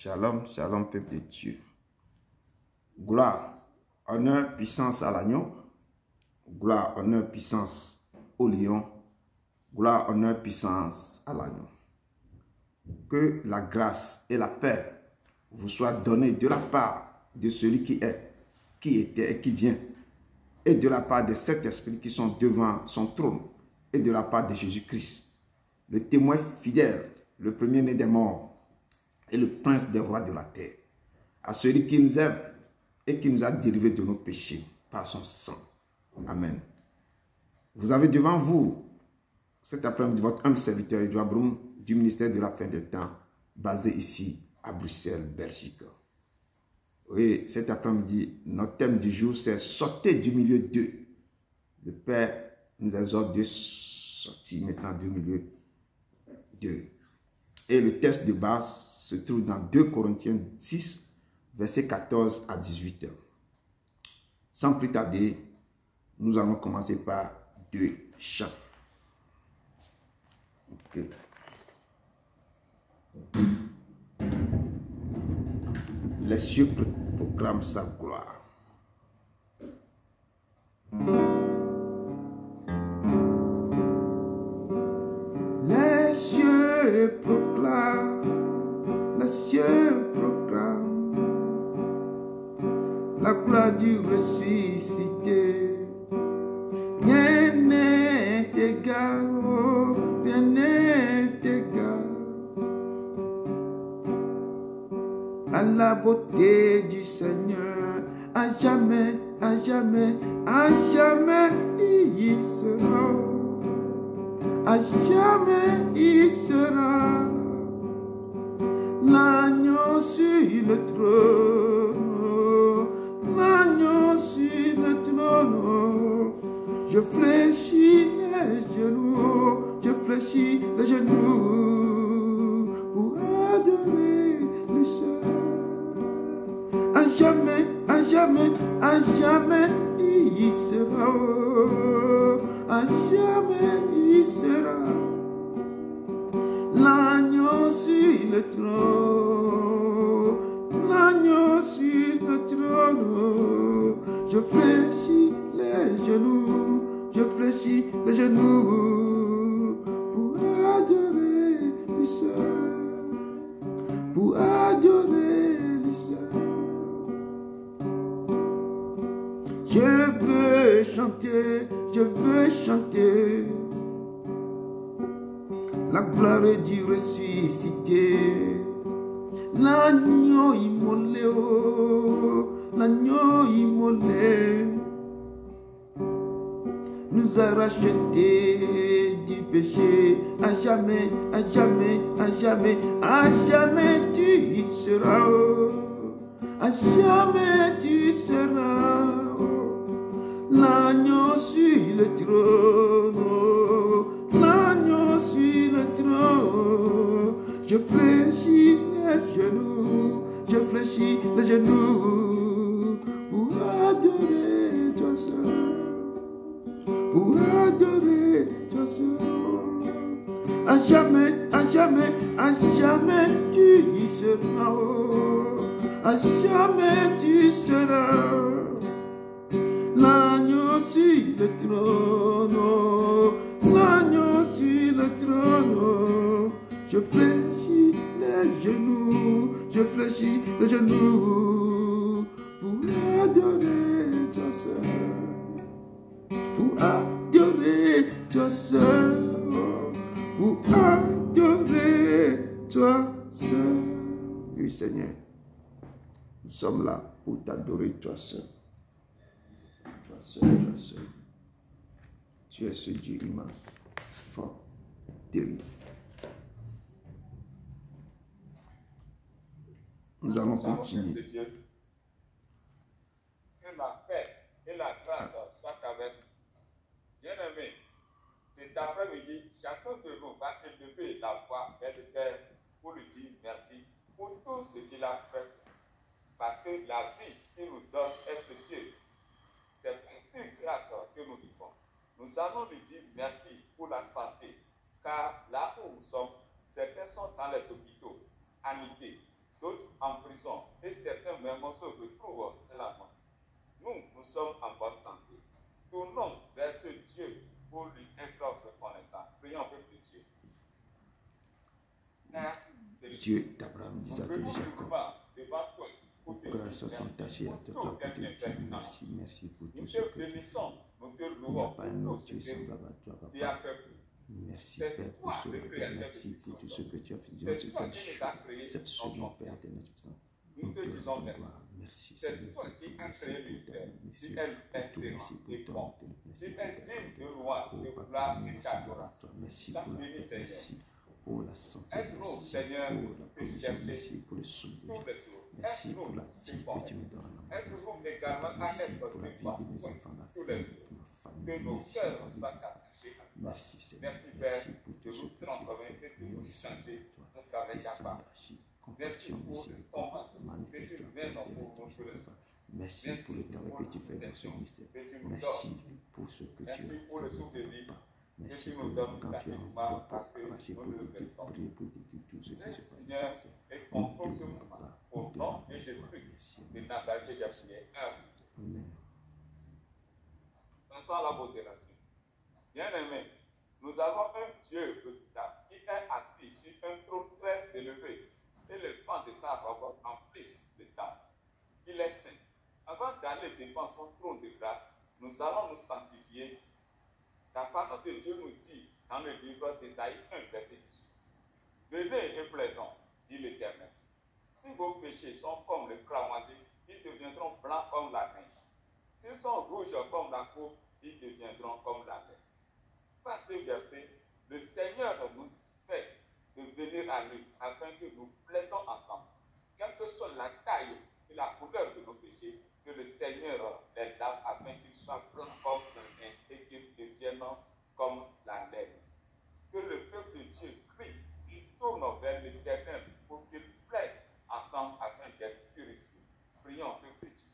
Shalom, shalom, peuple de Dieu. Gloire, honneur, puissance à l'agneau. Gloire, honneur, puissance au lion. Gloire, honneur, puissance à l'agneau. Que la grâce et la paix vous soient données de la part de celui qui est, qui était et qui vient, et de la part des sept esprits qui sont devant son trône, et de la part de Jésus-Christ, le témoin fidèle, le premier-né des morts, et le prince des rois de la terre, à celui qui nous aime et qui nous a dérivés de nos péchés par son sang. Amen. Vous avez devant vous, cet après-midi, votre humble serviteur Edouard Broum, du ministère de la fin des temps, basé ici à Bruxelles, Belgique. Oui, cet après-midi, notre thème du jour, c'est « Sortez du milieu d'eux ». Le Père nous exhorte de sortir maintenant du milieu d'eux. Et le texte de base se trouve dans 2 Corinthiens 6, versets 14 à 18. Sans plus tarder, nous allons commencer par 2 chants. Okay. Les cieux proclament sa gloire. Les cieux proclament, les cieux proclament la gloire du ressuscité. Rien n'est égal, oh, rien n'est égal à la beauté du Seigneur. À jamais, à jamais, à jamais, il sera. À jamais, il sera. L'agneau sur le trône, l'agneau sur le trône. Je fléchis les genoux, je fléchis les genoux pour adorer le seul. À jamais, à jamais, à jamais, il sera. À jamais, il sera. L'agneau sur le trône, l'agneau sur le trône. Je fléchis les genoux, je fléchis les genoux pour adorer le seul, pour adorer le seul. Je veux chanter, je veux chanter la gloire du ressuscité. L'agneau immolé, oh, l'agneau immolé nous a rachetés du péché. À jamais, à jamais, à jamais, à jamais tu seras. Oh, à jamais tu seras. L'agneau sur le trône, oh, l'agneau sur le trône. Je fléchis les genoux, je fléchis les genoux pour adorer toi seul, pour adorer toi seul. À jamais, à jamais, à jamais tu y seras. Oh, à jamais tu seras. L'agneau sur le trône, l'agneau sur le trône. Je fléchis les genoux, je fléchis les genoux pour adorer toi seul, pour adorer toi seul, pour adorer toi seul. Oui Seigneur, nous sommes là pour t'adorer toi seul. Toi seul. Tu es ce Dieu immense, fort, terrible. Nous allons continuer. Que la paix et la grâce soient avec nous. Bien-aimés, cet après-midi, chacun de nous va élever la voix vers le Père pour lui dire merci pour tout ce qu'il a fait. Parce que la vie qu'il nous donne est précieuse. C'est une grâce que nous vivons. Nous allons lui dire merci pour la santé, car là où nous sommes, certains sont dans les hôpitaux, anités, d'autres en prison et certains même se retrouvent là-bas. Nous sommes en bonne santé. Tournons vers ce Dieu pour lui être reconnaissant. Prions pour Dieu. Dieu d'Abraham, d'Isaac et de Jacob. Devant toi, Nos cœurs se sont tachés à toi pour te dire merci, merci pour tout nous ce te que tu fais. bénissons, nous te Il n'y a louons pas un pour autre tout Dieu ce que semblable à toi, tu as Papa. fait. Merci, Père, pour cela. Merci pour tout ce que tu as fait durant cette semaine, Père éternel. Nous te disons merci. Merci, C'est Seigneur. toi qui as créé l'univers. Merci Tu es pour tout. Merci excellent et pour bon. ton. Tu Merci es pour ta digne de bonté. louange, Oh, de Papa, gloire nous et merci à d'adoration. toi. Merci Sois pour la béni, paix. Seigneur. Merci pour la santé. Aide-nous, Merci Seigneur, pour la de provision. chercher Merci pour le souffle. tous les jours. Merci Aide-nous pour la de vie connaître. que tu me donnes en Aide-nous abondance. également à Merci être pour la vie vivants de mes enfants, la tous les vie jours. de ma Que famille. nos Merci, cœurs Papa. soient attachés à toi. Merci, Seigneur. Merci, Père, Merci pour de tout ce nous que tu as transformer fait. et de Nous nous laissons à changer toi. pour travailler à Descends, part. agis. Merci Compassion, pour le miséricorde. combat que Manifeste tu la mets paix en de pour nous notre tous les Papa. jours. Merci Merci pour le travail pour que la tu fais dans ce protection ministère. que tu nous Merci donnes. pour ce que tu Merci as pour le fait, souffle de vie Papa. que Merci tu pour nous donnes quand tu gratuitement envoies parce pour que arracher, nous pour le détruire, méritons. prier, pour détruire tout ce que Laisse, je peux Seigneur, faire. et Nous contrôle ce te mouvement. Papa. Au Nous te nom de rendons gloire. Jésus-Christ Merci. de Nazareth que j'ai prié. Amen. Amen. Passons à la modération. Bien-aimés, nous avons un Dieu redoutable qui est assis sur un trône très élevé et les pans de sa robe emplissent le temple. Il est saint. Avant d'aller devant son trône de grâce, nous allons nous sanctifier. La parole de Dieu nous dit dans le livre d'Ésaïe 1, verset 18. Venez et plaidons, dit l'Éternel. Si vos péchés sont comme le cramoisi, ils deviendront blancs comme la neige. S'ils sont rouges comme la coupe, ils deviendront comme la laine. Par ce verset, le Seigneur nous fait de venir à lui afin que nous plaidons ensemble. Quelle que soit la taille et la couleur de nos péchés, que le Seigneur les lave afin qu'ils soient blancs comme la neige et qu'ils deviennent comme la laine. Que le peuple de Dieu crie et tourne vers l'Éternel pour qu'il plaide ensemble afin d'être purifiés. Prions, peuple de Dieu.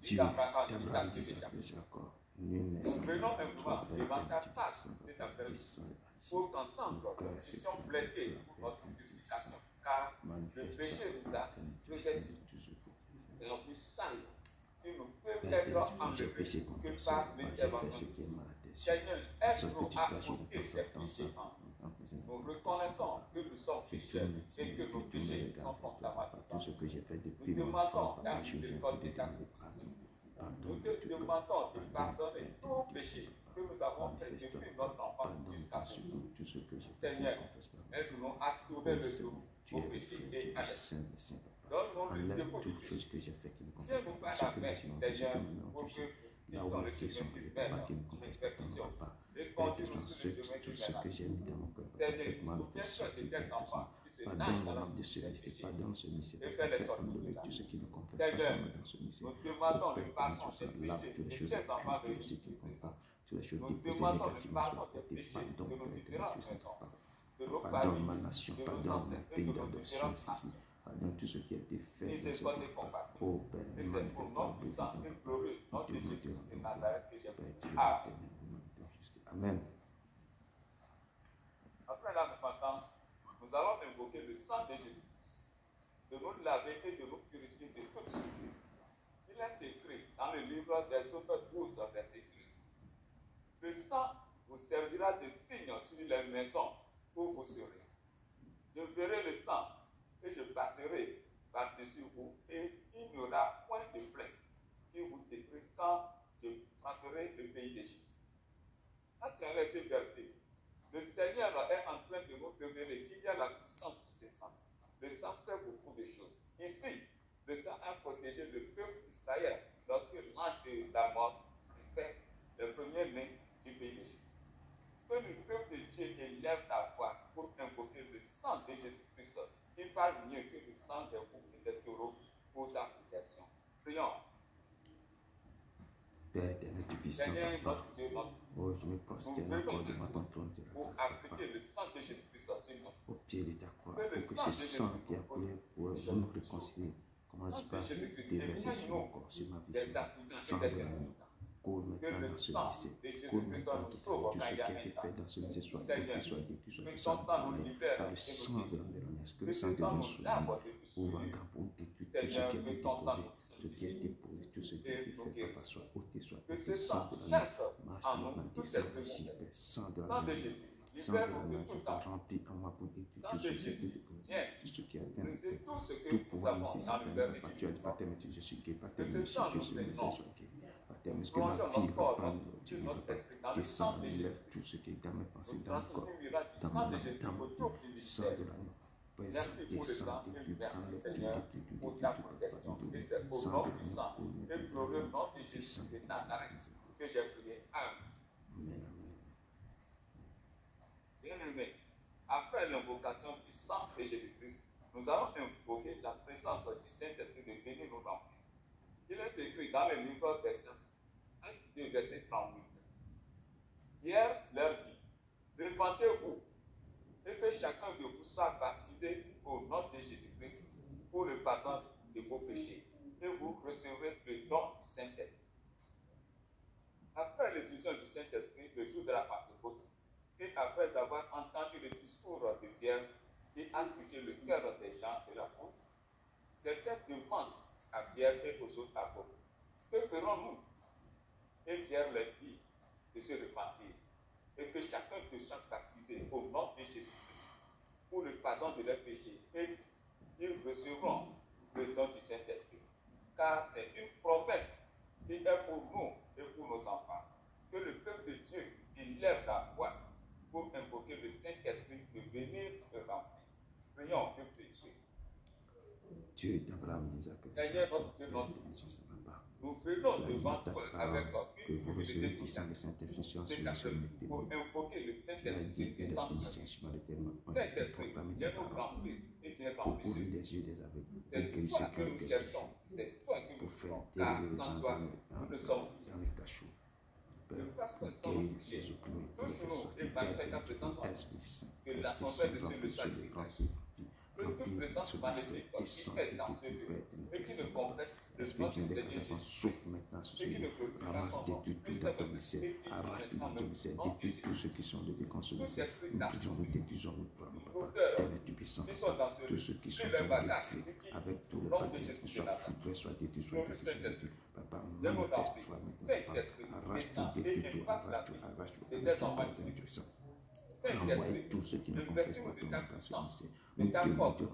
Dieu d'Abraham, d'Isaac et Jacob. Nul n'est Nous semblable venons à un toi, moment Père devant ta éternel, face tu cet descends, après-midi descends, agis. pour qu'ensemble Nos cœurs nous se puissions tournent plaider vers pour toi, notre Père purification, éternel. car le Manifeste péché ta nous a éternel, tu peut-être sais de tout ce que tu fais. remplis sale qui nous peut Père être éternel, j'ai enlevé péché contre que toi, par j'ai fait l'intervention ce de qui est Dieu. mal à tes yeux. Seigneur, De sorte que aide-nous tu à sois juste ôter dans ces sa temps, péchés ça. en nous. Nous reconnaissons que nous sommes pécheurs et que nos péchés sont constamment Tout ce que j'ai fait Nous depuis mon demandons enfant, ta Papa, je viens miséricorde te et ta demander compassion. pardon. Nous Pardon te de tout cœur. demandons de Pardon, pardonner Père tous éternel, péchés Papa. que nous avons fait Manifeste depuis toi, notre enfance pardonne jusqu'à ta ce jour. seconde, tout ce que j'ai fait, je Seigneur, ne confesse pas. aide-nous à tourner Oh le Seigneur, dos tu aux es le péchés frère, tu et es à le la Saint des Saints, Papa. Donne-nous le Enlève dépôt du toutes choses péché. que j'ai fait qui ne confesse Tiens-nous pas, par ce la que main, mes yeux ont fait, ce Seigneur, que mes mains ont pour touché. que Là nous où dans mes le pieds sont chemin du allés, Père, Papa, qui ne sur confesse les pas ton nom, perditions, Papa. et Père, conduis-nous descends sur ce le chemin tout du ce Père. que j'ai mis dans mon cœur, Papa. Seigneur, Faites-moi le faire souviens-toi de sortir, tes Père éternel. enfants qui se nagent Pardonne dans le la nom de suite ce des ministère, péchés. pardonne ce ministère, Et Papa. fais-les Fais sortir de enlever là. tout ce qui ne confesse pas Seigneur, ton nom dans ce ministère. nous demandons Oh le Père éternel, pardon tout des ça, lave péchés toutes les de choses tes enfants impures, de tous les choses qui ne l'Église. comptent pas, toutes les choses Nous déposées demandons le négativement pardon soient des portées. péchés Pardon, de nos Père éternel, différentes tout ça, maisons, Papa. de nos Pardonne familles, ma nation, de nos pardonne mon ancêtres et pays de nos d'adoption différentes ici. nations. Pardonne tout ce qui a été fait dans ce Miséricorde et pays. compassion. Oh Père, Et c'est pour manifeste nom ta puissant bénédiction, et Papa. glorieux, Nous nom te de rendons Jésus de gloire. Nazareth que j'ai Père, tu prié. es Amen. l'éternel, au nom de ton Christ. Amen. Après la repentance, nous allons invoquer le sang de Jésus-Christ, de nous laver et de nous purifier de toute souillure. Il est écrit dans le livre d'Exode 12, verset 13. Le sang vous servira de signe sur les maisons où vous serez. Je verrai le sang et je passerai par-dessus vous et il n'y aura point de plaie qui vous détruise quand je frapperai le pays d'Égypte. À travers ce verset, le Seigneur est en train de nous révéler qu'il y a la puissance de ce sang. Le sang fait beaucoup de choses. Ici, le sang a protégé le peuple d'Israël lorsque l'ange de la mort fait le premier-né du pays d'Égypte. Que le peuple de Dieu élève la voix pour invoquer le sang de Jésus-Christ, qui parle mieux que le sang des boucs et des taureaux pour sa protection. Prions. Père éternel, tu puissant, Seigneur, Papa. notre Dieu, notre Oh, je me prosterne encore devant ton trône de la pour grâce, Papa. appliquer le sang de Jésus-Christ sur nous. Au pied de ta croix, Que le pour que sang ce de sang Jésus qui a coulé pour nous réconcilier commence par Jésus-Christ déverser sur mon élimine-nous corps, sur ma vie, des sur ma accidents sang et de des l'agneau. incidents. coule maintenant dans ce ministère. Coule maintenant tout ce qui a été fait dans ce ministère soit détruit, soit détruit, soit détruit par le sang de la Mélanie. Que le sang devienne sur nous, ouvre un grand pour détruire tout ce qui a été déposé, tout ce qui a été posé, tout ce qui a été fait, papa, soit ôté, soit ôté, sang de la marche maintenant, descend, j'y vais, sang de la Mélanie. Sans de la main, c'est rempli en moi pour détruire tout ce qui a été déposé, tout ce qui a été fait, tout pouvoir nécessaire. Tu as dit, Père, mais je suis gay, Père, mais je suis gay, je suis gay. Père, mais ce que ma vie reprend, tu ne peux pas descendre, lève tout ce qui est dans mes pensées, dans mon corps, dans ma vie, sans de la main. Descends, détruis, enlève tout, détruis tout, sans de la main, descends, que j'ai prié. Amen. Bien-aimés, après l'invocation puissante de Jésus-Christ, nous allons invoquer la présence du Saint-Esprit de venir nous remplir. Il est écrit dans le livre des Actes 2, verset 38. Pierre leur dit, répentez-vous et que chacun de vous soit baptisé au nom de Jésus-Christ pour le pardon de vos péchés, et vous recevrez le don du Saint-Esprit. Après l'effusion du Saint-Esprit, le jour de la Pentecôte, et après avoir entendu le discours de Pierre qui a touché le cœur des gens de la foule, certains demandent à Pierre et aux autres apôtres, que ferons-nous? Et Pierre leur dit de se repentir et que chacun de soit baptisé au nom de Jésus-Christ pour le pardon de leurs péchés, et ils recevront le don du Saint-Esprit. Car c'est une promesse qui est pour nous et pour nos enfants, que le peuple de Dieu élève la voix pour invoquer le Saint-Esprit de venir le remplir. Prions au peuple de Dieu. Dieu d'Abraham disait que Seigneur notre Dieu, notre nous venons devant toi avec que vous recevez puissant le Saint-Esprit sur nous pour invoquer le Saint-Esprit dit que l'Esprit sur le terme Saint-Esprit, viens nous remplir et viens pour remplir. ouvrir les yeux des aveugles, pour C'est guérir toi ceux que qui ont nous été cherchons, c'est toi que nous pour faire voulons, taire car les sans gens toi, dans nous ne sommes les cachots. Pour guérir les opprimés, pour les faire sortir de l'Esprit. que la L'Esprit tempête Saint de ce remplit sur message les dégage. remplis. Que toute présence magnétique qui fait dans ce lieu et qui ne confesse le L'Esprit nom vient du des Seigneur catapultes, Jésus. souffle maintenant sur ce lieu. Ramasse, détruis tout dans ton ministère. Arrache tout dans ton ministère. Détruis tous ceux qui sont de contre ce ministère. Nous disons, nous détruisons, nous prenons, papa. Tel est tu puissant, papa. Tous ceux qui sont défaits, avec tout le bâtiment, qui soit fibré, soit détruit, soit détruit. Papa, manifeste-toi maintenant, papa. Arrache tout, détruis tout, arrache tout, arrache tout. Arrache tout, puissant. Envoyez tous ceux qui ne confessent pas ton nom dans ce ministère. Nous te demandons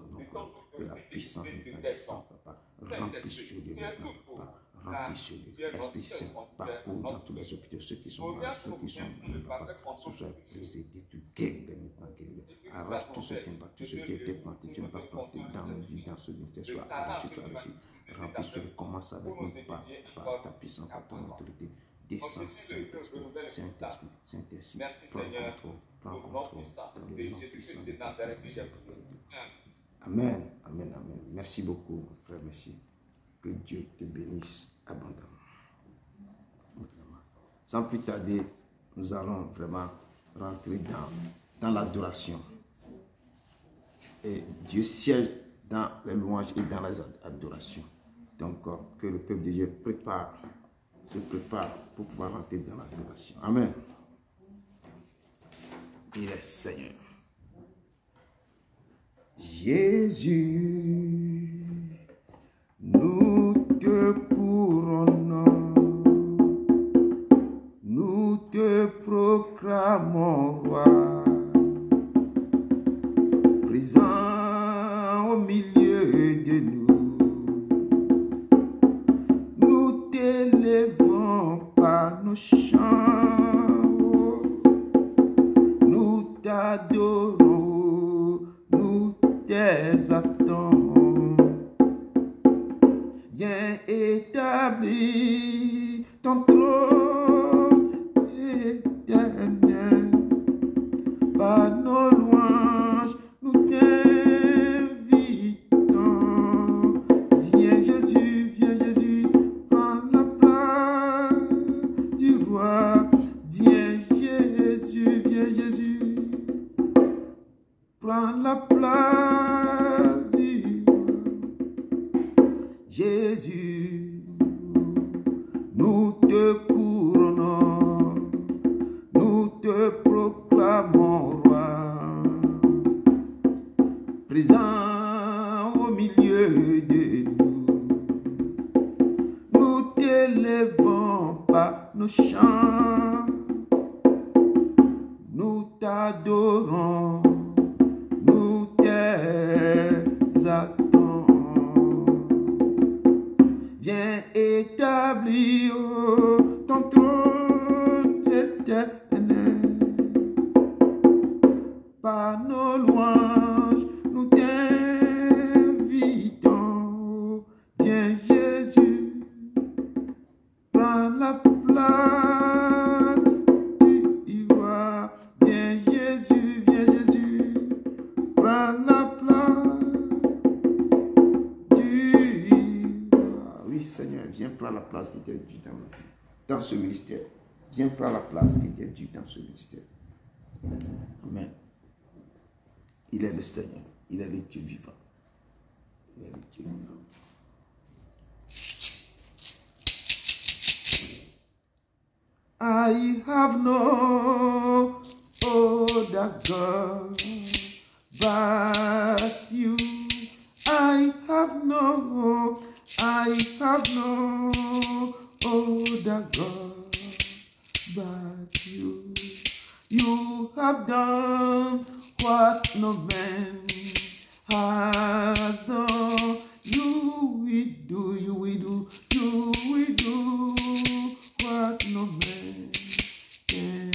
que la puissance maintenant descende, papa. Remplis ce lieu maintenant, papa. Remplis ce lieu. L'Esprit Saint parcourt dans tous les hôpitaux, ceux qui sont malades, ceux qui sont malades, papa. Ce soit brisé, détruit, guéris-les maintenant, guéris-les. Arrache tout ce qui n'est pas, tout ce qui a été planté, tu n'as pas planté dans nos vies, dans ce ministère. Soit arraché, soit réussi. Remplis ce lieu. Commence avec nous, par ta puissance, par ton autorité. Descends, Saint-Esprit, Saint-Esprit, Saint-Esprit, prends contrôle dans le nom puissant de ta Jésus. Amen, amen, amen. Merci beaucoup, mon frère, merci. Que Dieu te bénisse abondamment. Sans plus tarder, nous allons vraiment rentrer dans l'adoration. Et Dieu siège dans les louanges et dans les adorations. Donc, que le peuple de Dieu se prépare pour pouvoir rentrer dans l'adoration. Amen. Il est Seigneur. Jésus, nous te couronnons, nous te proclamons roi, présent au milieu de nous. Nous t'élevons par nos chants, nous t'adorons, nous t'exaltons. Viens établir ton trône éternel. Par nos louanges, nous t'invitons. Viens Jésus, prends la place du roi. Viens Jésus, prends la place du roi. Jésus, nous te couronnons. nos chants, nous t'adorons, nous t'exaltons. Viens établir ton trône éternel. Par nos louanges, nous t'invitons. Viens Jésus, prends la place du roi. Viens Jésus, prends la place du roi. Oui Seigneur, viens prendre la place qui t'est due dans ce ministère. Viens prendre la place qui t'est due dans ce ministère. Amen. Il est le Seigneur, il est le Dieu vivant. Il est le Dieu vivant. I have no other God but you. I have no other God but you. You have done what no man has done. You will do what no man can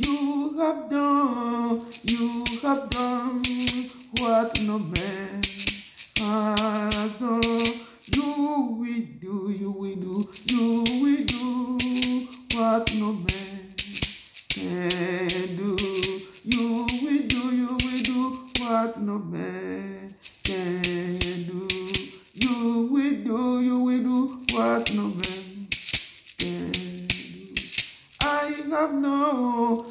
do. You have done what no man has done. You will do what no man can do. You will do what no man can do. You will do what no man can do. I have no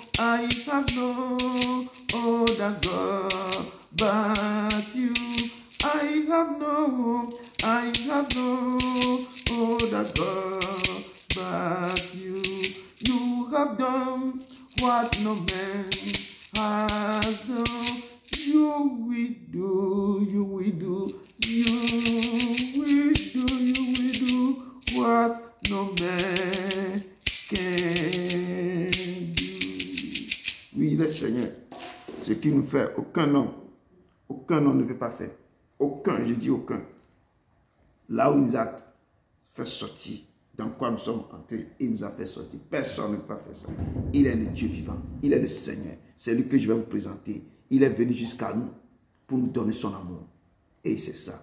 other God but you. I have no other God but you. You have done what no man has done. You will do what no man can do. Oui, le Seigneur, ce qu'il nous fait, aucun homme ne peut pas faire. Aucun, je dis aucun. Là où il nous a fait sortir, dans quoi nous sommes entrés, il nous a fait sortir. Personne ne peut pas faire ça. Il est le Dieu vivant, il est le Seigneur. C'est lui que je vais vous présenter. Il est venu jusqu'à nous pour nous donner son amour. Et c'est ça.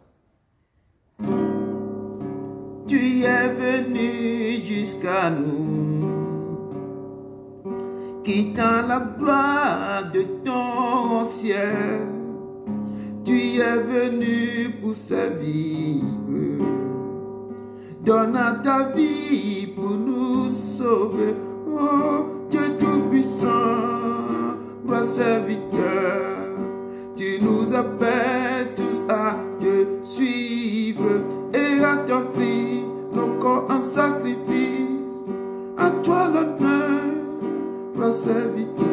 Tu es venu jusqu'à nous, quittant la gloire de ton ciel. Tu es venu pour servir, donnant ta vie pour nous sauver. Oh Dieu Tout-Puissant, roi serviteur, tu nous appelles tous à te suivre et à t'offrir nos corps en sacrifice. À toi l'honneur, roi serviteur.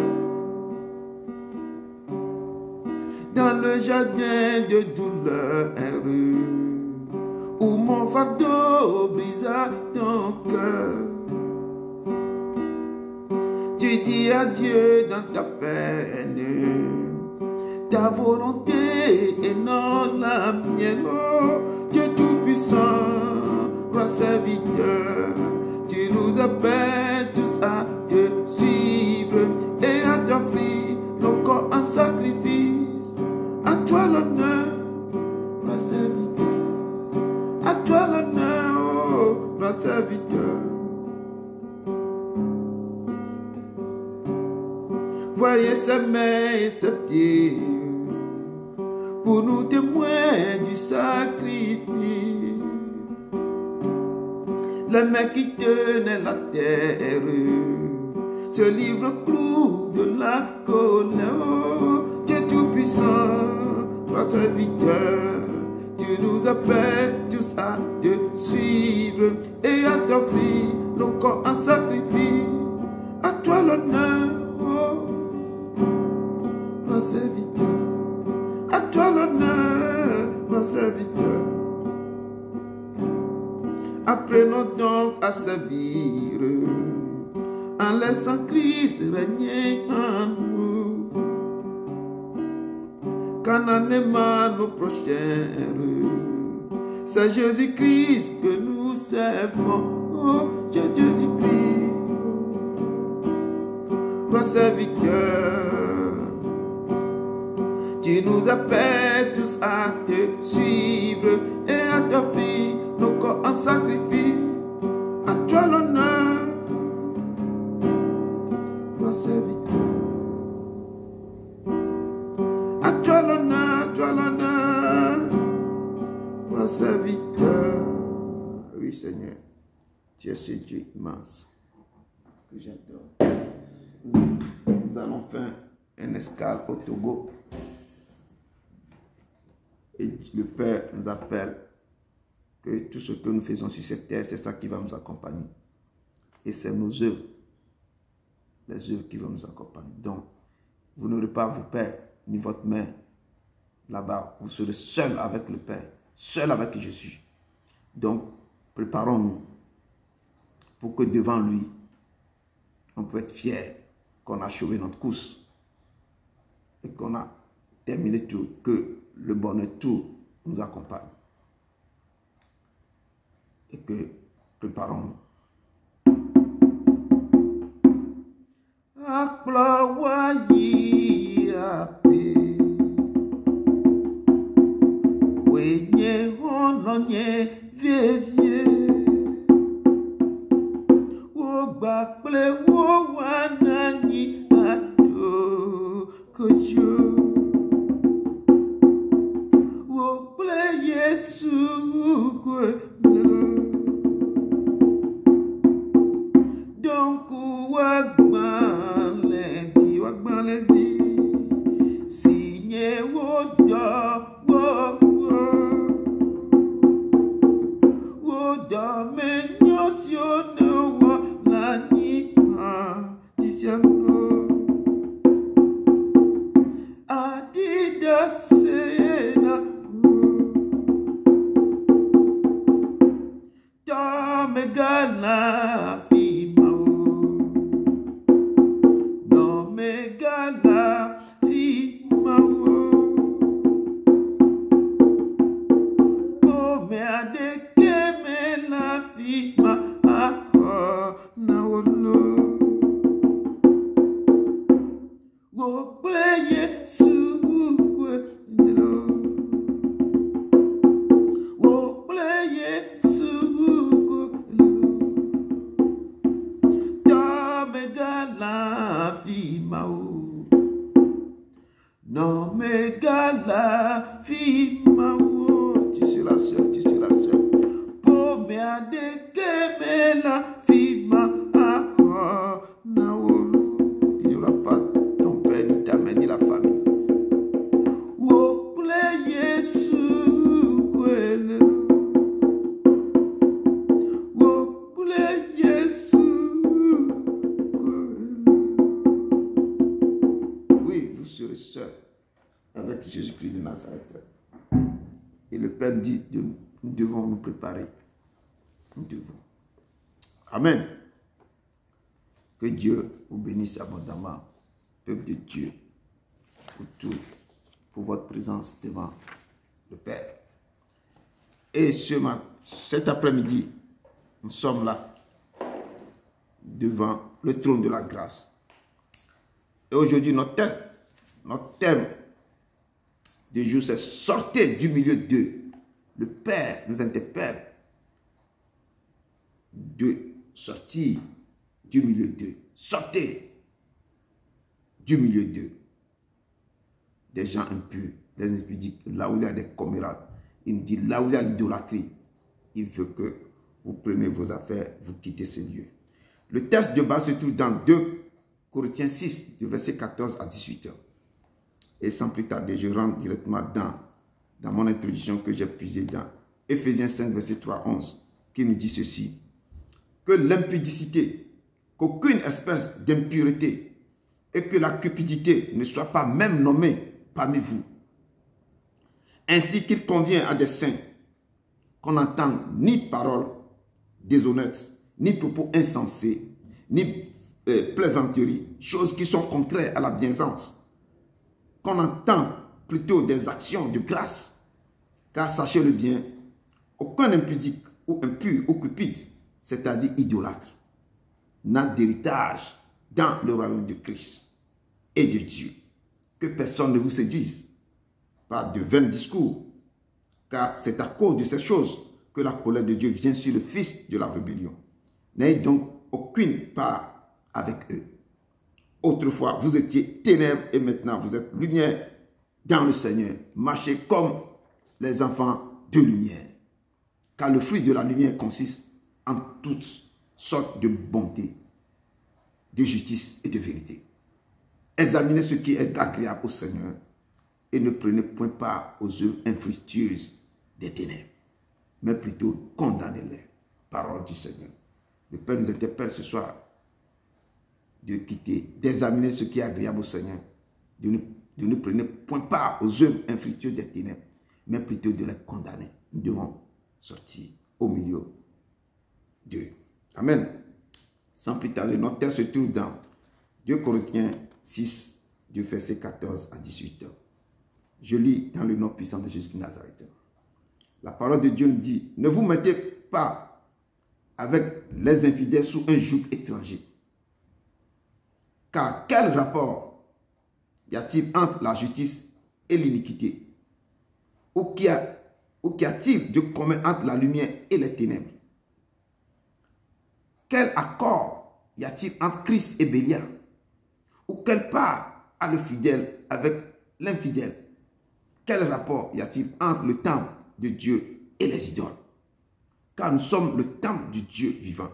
Dans le jardin de douleur, où mon fardeau brisa ton cœur, tu dis adieu dans ta peine, ta volonté et non la mienne. Oh Dieu Tout-Puissant, roi serviteur, tu nous appelles tous à te suivre et à t'offrir nos corps en sacrifice. À toi l'honneur, roi serviteur. À toi l'honneur, oh, roi serviteur. Voyez ses mains et ses pieds, pour nous témoins du sacrifice. Les mains qui tenaient la terre, ce livre clou de la colère. Oh, Dieu Tout-Puissant, roi serviteur, tu nous appelles tous à te suivre et à t'offrir nos corps en sacrifice. À toi l'honneur, oh, roi serviteur. À toi l'honneur, roi serviteur. Apprenons donc à servir en laissant Christ régner en nous. Qu'en aimant nos prochains, c'est Jésus-Christ que nous servons. Oh, Jésus-Christ, roi serviteur, tu nous appelles tous à te suivre et à t'offrir nos corps en sacrifice. À toi l'honneur, roi serviteur. À toi l'honneur, roi serviteur. Oui, Seigneur, tu es ce Dieu immense que j'adore. Nous allons faire un escale au Togo. Et le Père nous appelle que tout ce que nous faisons sur cette terre, c'est ça qui va nous accompagner. Et c'est nos œuvres, les œuvres qui vont nous accompagner. Donc, vous n'aurez pas vos pères ni votre mère là-bas. Vous serez seul avec le Père, seul avec qui je suis. Donc, préparons-nous pour que devant lui, on peut être fier qu'on a achevé notre course et qu'on a terminé tout, que le bonheur tout nous accompagne. Et que préparons-nous. Et le Père dit, nous devons nous préparer. Nous devons. Amen. Que Dieu vous bénisse abondamment, peuple de Dieu, pour tout, pour votre présence devant le Père. Et cet après-midi, nous sommes là, devant le trône de la grâce. Et aujourd'hui, notre thème du jour, c'est sortez du milieu d'eux. Le Père nous interpelle de sortir du milieu d'eux. Sortez du milieu d'eux. Des gens impurs, des impudiques, là où il y a des commérages. Il nous dit, là où il y a l'idolâtrie, il veut que vous preniez vos affaires, vous quittez ces lieux. Le texte de base se trouve dans 2 Corinthiens 6, du verset 14 à 18. Et sans plus tarder, je rentre directement dans mon introduction que j'ai puisée dans Ephésiens 5, verset 3 à 11, qui nous dit ceci. Que l'impudicité, qu'aucune espèce d'impureté et que la cupidité ne soit pas même nommée parmi vous. Ainsi qu'il convient à des saints qu'on n'entende ni parole, déshonnêtes, ni propos insensés, ni plaisanteries, choses qui sont contraires à la bienséance. Qu'on entend plutôt des actions de grâce. Car sachez-le bien, aucun impudique ou impur ou cupide, c'est-à-dire idolâtre, n'a d'héritage dans le royaume de Christ et de Dieu. Que personne ne vous séduise par de vains discours, car c'est à cause de ces choses que la colère de Dieu vient sur le fils de la rébellion. N'ayez donc aucune part avec eux. Autrefois, vous étiez ténèbres et maintenant vous êtes lumière dans le Seigneur. Marchez comme les enfants de lumière. Car le fruit de la lumière consiste en toutes sortes de bonté, de justice et de vérité. Examinez ce qui est agréable au Seigneur et ne prenez point part aux œuvres infructueuses des ténèbres, mais plutôt condamnez-les. Parole du Seigneur. Le Père nous interpelle ce soir de quitter, d'examiner ce qui est agréable au Seigneur, de ne prenez point part aux œuvres infructueuses des ténèbres, mais plutôt de les condamner. Nous devons sortir au milieu d'eux. Amen. Sans plus tarder, notre texte se trouve dans 2 Corinthiens 6, du verset 14 à 18. Je lis dans le nom puissant de Jésus de Nazareth. La parole de Dieu nous dit, ne vous mettez pas avec les infidèles sous un joug étranger. Car quel rapport y a-t-il entre la justice et l'iniquité? Ou qu'y a-t-il de commun entre la lumière et les ténèbres? Quel accord y a-t-il entre Christ et Bélial? Ou quelle part a le fidèle avec l'infidèle? Quel rapport y a-t-il entre le temple de Dieu et les idoles? Car nous sommes le temple du Dieu vivant.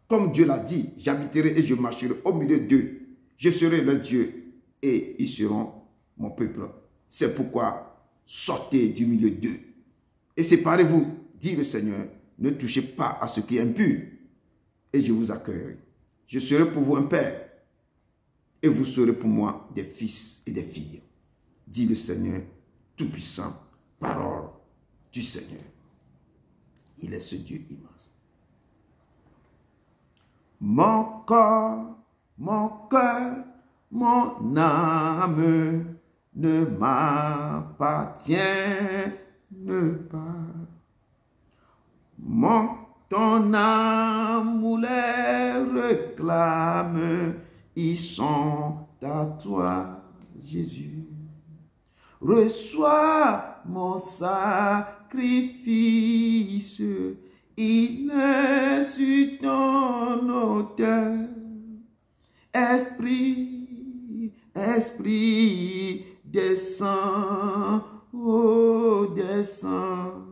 Comme Dieu l'a dit, j'habiterai et je marcherai au milieu d'eux. Je serai leur Dieu et ils seront mon peuple. C'est pourquoi sortez du milieu d'eux et séparez-vous, dit le Seigneur. Ne touchez pas à ce qui est impur et je vous accueillerai. Je serai pour vous un père et vous serez pour moi des fils et des filles, dit le Seigneur Tout-Puissant. Parole du Seigneur. Il est ce Dieu immense. Mon corps, mon cœur, mon âme ne m'appartiennent pas. Ton amour les réclame, ils sont à toi, Jésus. Reçois mon sacrifice, il est sur ton autel. Esprit, Esprit, descends, oh descends.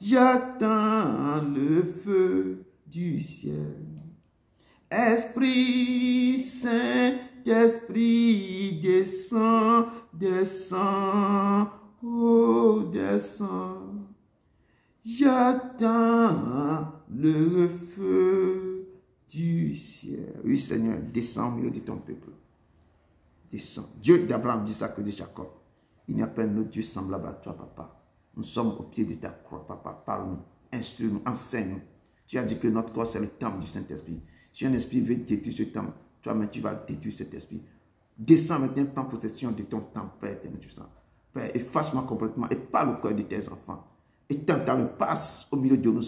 J'attends le feu du ciel. Esprit Saint, Esprit, descends, descends, oh descends. J'attends le feu du ciel. Oui Seigneur, descends au milieu de ton peuple. Descends. Dieu d'Abraham dit ça que de Jacob. Il n'y a pas un autre Dieu semblable à toi, papa. Nous sommes au pied de ta croix, papa. Parle-nous, instruis-nous, enseigne-nous. Tu as dit que notre corps, c'est le temple du Saint-Esprit. Si un esprit veut détruire ce temple, toi-même, tu vas détruire cet esprit. Descends maintenant, prends possession de ton temple, Père éternel. Père, efface-moi complètement et parle au cœur de tes enfants. Et tente ta main, passe au milieu de nous.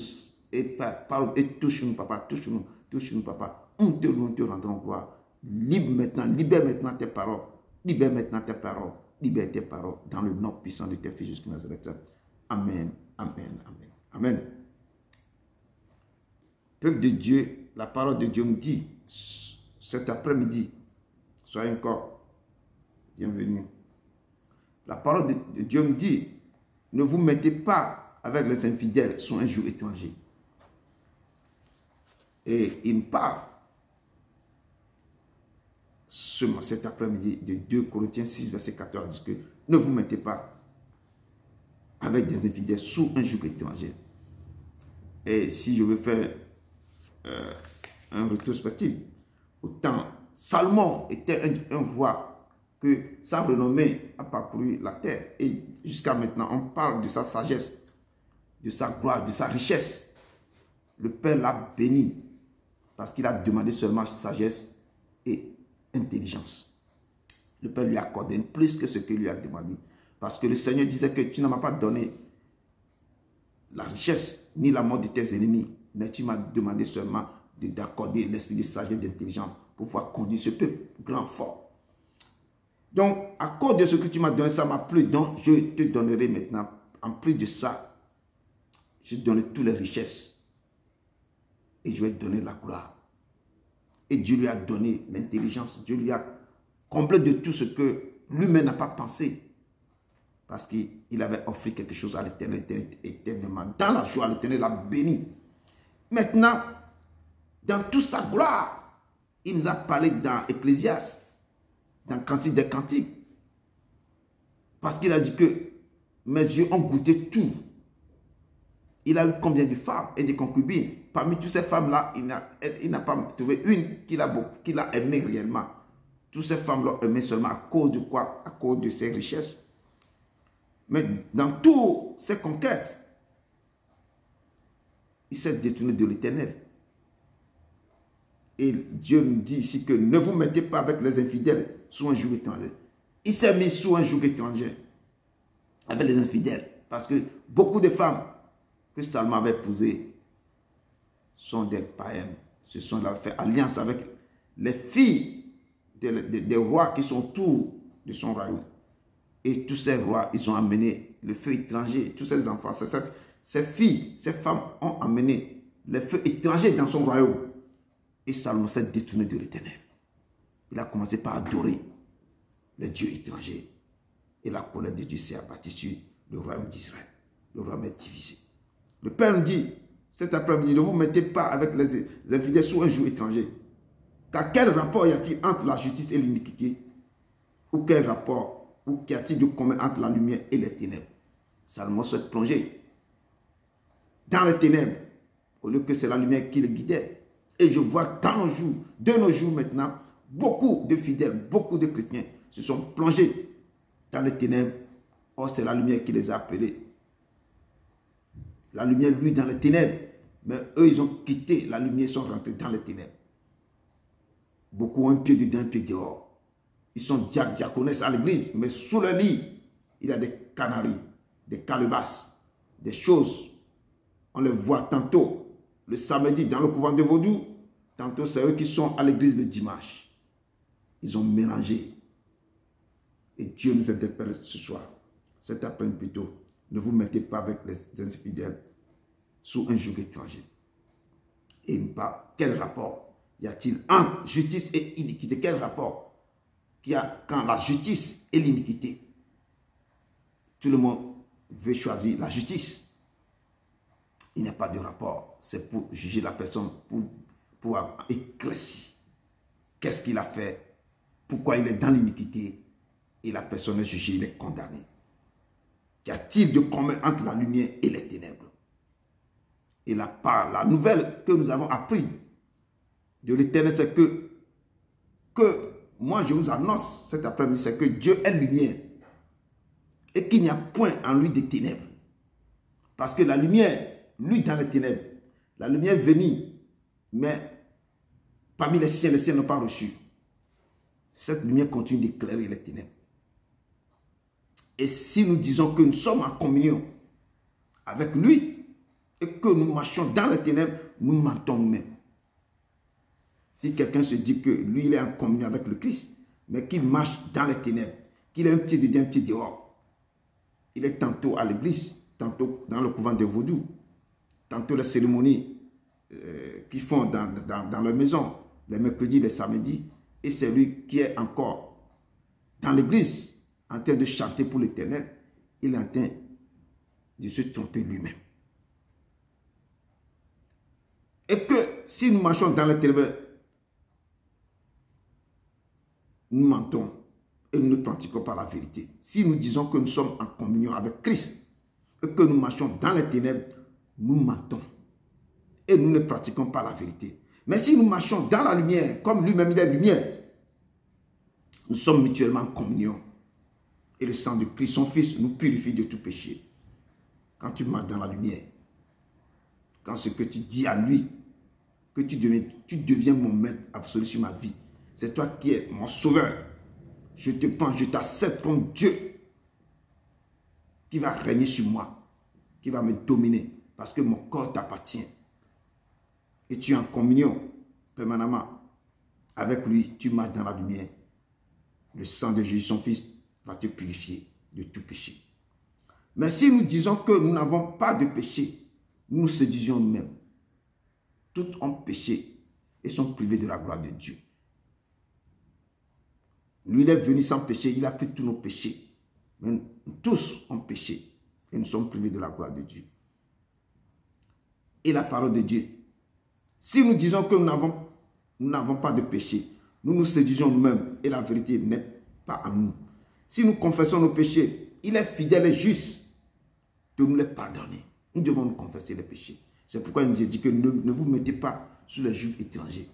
Et parle et touche-nous, papa. Touche-nous, papa. Nous te rendrons gloire. Libère maintenant tes paroles. Libère maintenant tes paroles. Libère tes paroles dans le nom puissant de tes fils jusqu'à Nazareth. Amen, amen, amen, amen. Peuple de Dieu, la parole de Dieu me dit, cet après-midi, soyez encore bienvenus. La parole de Dieu me dit, ne vous mettez pas avec les infidèles sous un joug étranger. Et il me parle cet après-midi de 2 Corinthiens 6, verset 14, dit que ne vous mettez pas avec des infidèles sous un joug étranger. Et si je veux faire un rétrospectif, autant Salomon était un roi que sa renommée a parcouru la terre. Et jusqu'à maintenant, on parle de sa sagesse, de sa gloire, de sa richesse. Le Père l'a béni parce qu'il a demandé seulement sagesse et intelligence. Le Père lui a accordé plus que ce qu'il lui a demandé. Parce que le Seigneur disait que tu ne m'as pas donné la richesse ni la mort de tes ennemis, mais tu m'as demandé seulement d'accorder l'esprit de sagesse et d'intelligence pour pouvoir conduire ce peuple grand fort. Donc, à cause de ce que tu m'as donné, ça m'a plu. Donc, je te donnerai maintenant, en plus de ça, je te donnerai toutes les richesses. Et je vais te donner la gloire. Et Dieu lui a donné l'intelligence. Dieu lui a comblé de tout ce que l'humain n'a pas pensé. Parce qu'il avait offert quelque chose à l'Éternel éternellement. Dans la joie, l'Éternel l'a béni. Maintenant, dans toute sa gloire, il nous a parlé dans Ecclésiaste, dans Cantique des Cantiques. Parce qu'il a dit que mes yeux ont goûté tout. Il a eu combien de femmes et de concubines? Parmi toutes ces femmes-là, il n'a pas trouvé une qu'il a aimée réellement. Toutes ces femmes l'ont aimé seulement à cause de quoi? À cause de ses richesses. Mais dans toutes ses conquêtes, il s'est détourné de l'Éternel. Et Dieu nous dit ici que ne vous mettez pas avec les infidèles sous un joug étranger. Il s'est mis sous un joug étranger avec les infidèles. Parce que beaucoup de femmes que Salomon avait épousées sont des païennes. Ce sont là fait alliance avec les filles des rois qui sont autour de son royaume. Et tous ces rois, ils ont amené le feu étranger. Tous ces enfants, ces filles, ces femmes ont amené le feu étranger dans son royaume. Et Salomon s'est détourné de l'Éternel. Il a commencé par adorer les dieux étrangers. Et la colère de Dieu s'est abattue sur le royaume d'Israël. Le royaume est divisé. Le Père nous dit, cet après-midi, ne vous mettez pas avec les infidèles sous un joug étranger. Car quel rapport y a-t-il entre la justice et l'iniquité? Ou quel rapport, ou qu'y a-t-il de commun entre la lumière et les ténèbres? Salomon s'est plongé dans les ténèbres, au lieu que c'est la lumière qui le guidait. Et je vois dans nos jours, de nos jours maintenant, beaucoup de fidèles, beaucoup de chrétiens se sont plongés dans les ténèbres. Or, c'est la lumière qui les a appelés. La lumière, lui, dans les ténèbres. Mais eux, ils ont quitté la lumière, ils sont rentrés dans les ténèbres. Beaucoup ont un pied dedans, un pied dehors. Ils sont diaconesses à l'église, mais sous le lit, il y a des canaries, des calebasses, des choses. On les voit tantôt le samedi dans le couvent de Vaudou, tantôt c'est eux qui sont à l'église le dimanche. Ils ont mélangé. Et Dieu nous interpelle ce soir, cet après-midi plutôt. Ne vous mettez pas avec les infidèles sous un joug étranger. Et pas, quel rapport y a-t-il entre justice et iniquité? Quel rapport qu'il y a quand la justice et l'iniquité? Tout le monde veut choisir la justice. Il n'y a pas de rapport. C'est pour juger la personne, pour éclaircir. Qu'est-ce qu'il a fait? Pourquoi il est dans l'iniquité? Et la personne est jugée, il est condamné. Qu'y a-t-il de commun entre la lumière et les ténèbres? Et la nouvelle que nous avons apprise de l'Éternel, c'est que moi je vous annonce cet après-midi, c'est que Dieu est lumière et qu'il n'y a point en lui de ténèbres. Parce que la lumière, lui dans les ténèbres, la lumière venue, mais parmi les cieux n'ont pas reçu. Cette lumière continue d'éclairer les ténèbres. Et si nous disons que nous sommes en communion avec lui et que nous marchons dans les ténèbres, nous mentons nous-mêmes. Si quelqu'un se dit que lui, il est en communion avec le Christ, mais qu'il marche dans les ténèbres, qu'il a un pied dedans, un pied dehors, il est tantôt à l'église, tantôt dans le couvent de Vaudou, tantôt les cérémonies qu'ils font dans leur maison, les mercredis, les samedis, et c'est lui qui est encore dans l'église, en train de chanter pour l'Éternel, il est en train de se tromper lui-même. Et que si nous marchons dans les ténèbres, nous mentons et nous ne pratiquons pas la vérité. Si nous disons que nous sommes en communion avec Christ et que nous marchons dans les ténèbres, nous mentons et nous ne pratiquons pas la vérité. Mais si nous marchons dans la lumière, comme lui-même il est lumière, nous sommes mutuellement en communion. Et le sang de Christ, son Fils, nous purifie de tout péché. Quand tu marches dans la lumière, quand ce que tu dis à lui, que tu deviens mon maître absolu sur ma vie. C'est toi qui es mon sauveur. Je te prends, je t'accepte comme Dieu qui va régner sur moi, qui va me dominer parce que mon corps t'appartient. Et tu es en communion permanemment avec lui, tu marches dans la lumière. Le sang de Jésus, son Fils, va te purifier de tout péché. Mais si nous disons que nous n'avons pas de péché, nous nous séduisons nous-mêmes. Tous ont péché et sont privés de la gloire de Dieu. Lui, il est venu sans péché, il a pris tous nos péchés. Mais tous ont péché et nous sommes privés de la gloire de Dieu. Et la parole de Dieu, si nous disons que nous n'avons pas de péché, nous nous séduisons nous-mêmes et la vérité n'est pas en nous. Si nous confessons nos péchés, il est fidèle et juste de nous les pardonner. Nous devons nous confesser les péchés. C'est pourquoi il nous dit que ne vous mettez pas sous les joug étrangers.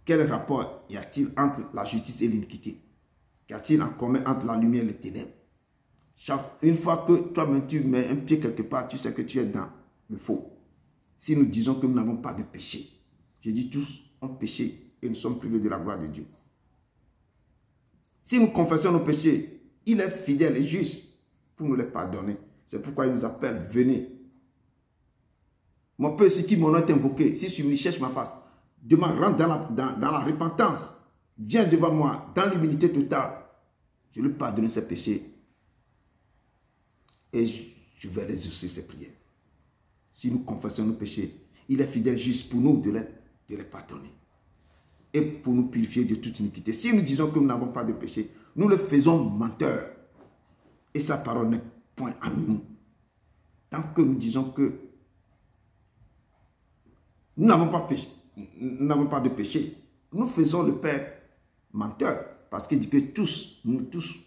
Quel rapport y a-t-il entre la justice et l'iniquité? Qu'y a-t-il en commun entre la lumière et les ténèbres? Une fois que toi-même tu mets un pied quelque part, tu sais que tu es dans le faux. Si nous disons que nous n'avons pas de péché, je dis tous ont péché et nous sommes privés de la gloire de Dieu. Si nous confessons nos péchés, il est fidèle et juste pour nous les pardonner. C'est pourquoi il nous appelle, venez. Mon peuple, c'est qui mon nom est invoqué. Si tu me cherches ma face, demande, rentre dans la repentance. Viens devant moi, dans l'humilité totale. Je lui pardonne ses péchés. Et je vais les exaucer ses prières. Si nous confessons nos péchés, il est fidèle juste pour nous de les pardonner. Et pour nous purifier de toute iniquité. Si nous disons que nous n'avons pas de péché, nous le faisons menteur. Et sa parole n'est point à nous. Tant que nous disons que nous n'avons pas de péché, nous faisons le Père menteur. Parce qu'il dit que tous, nous tous,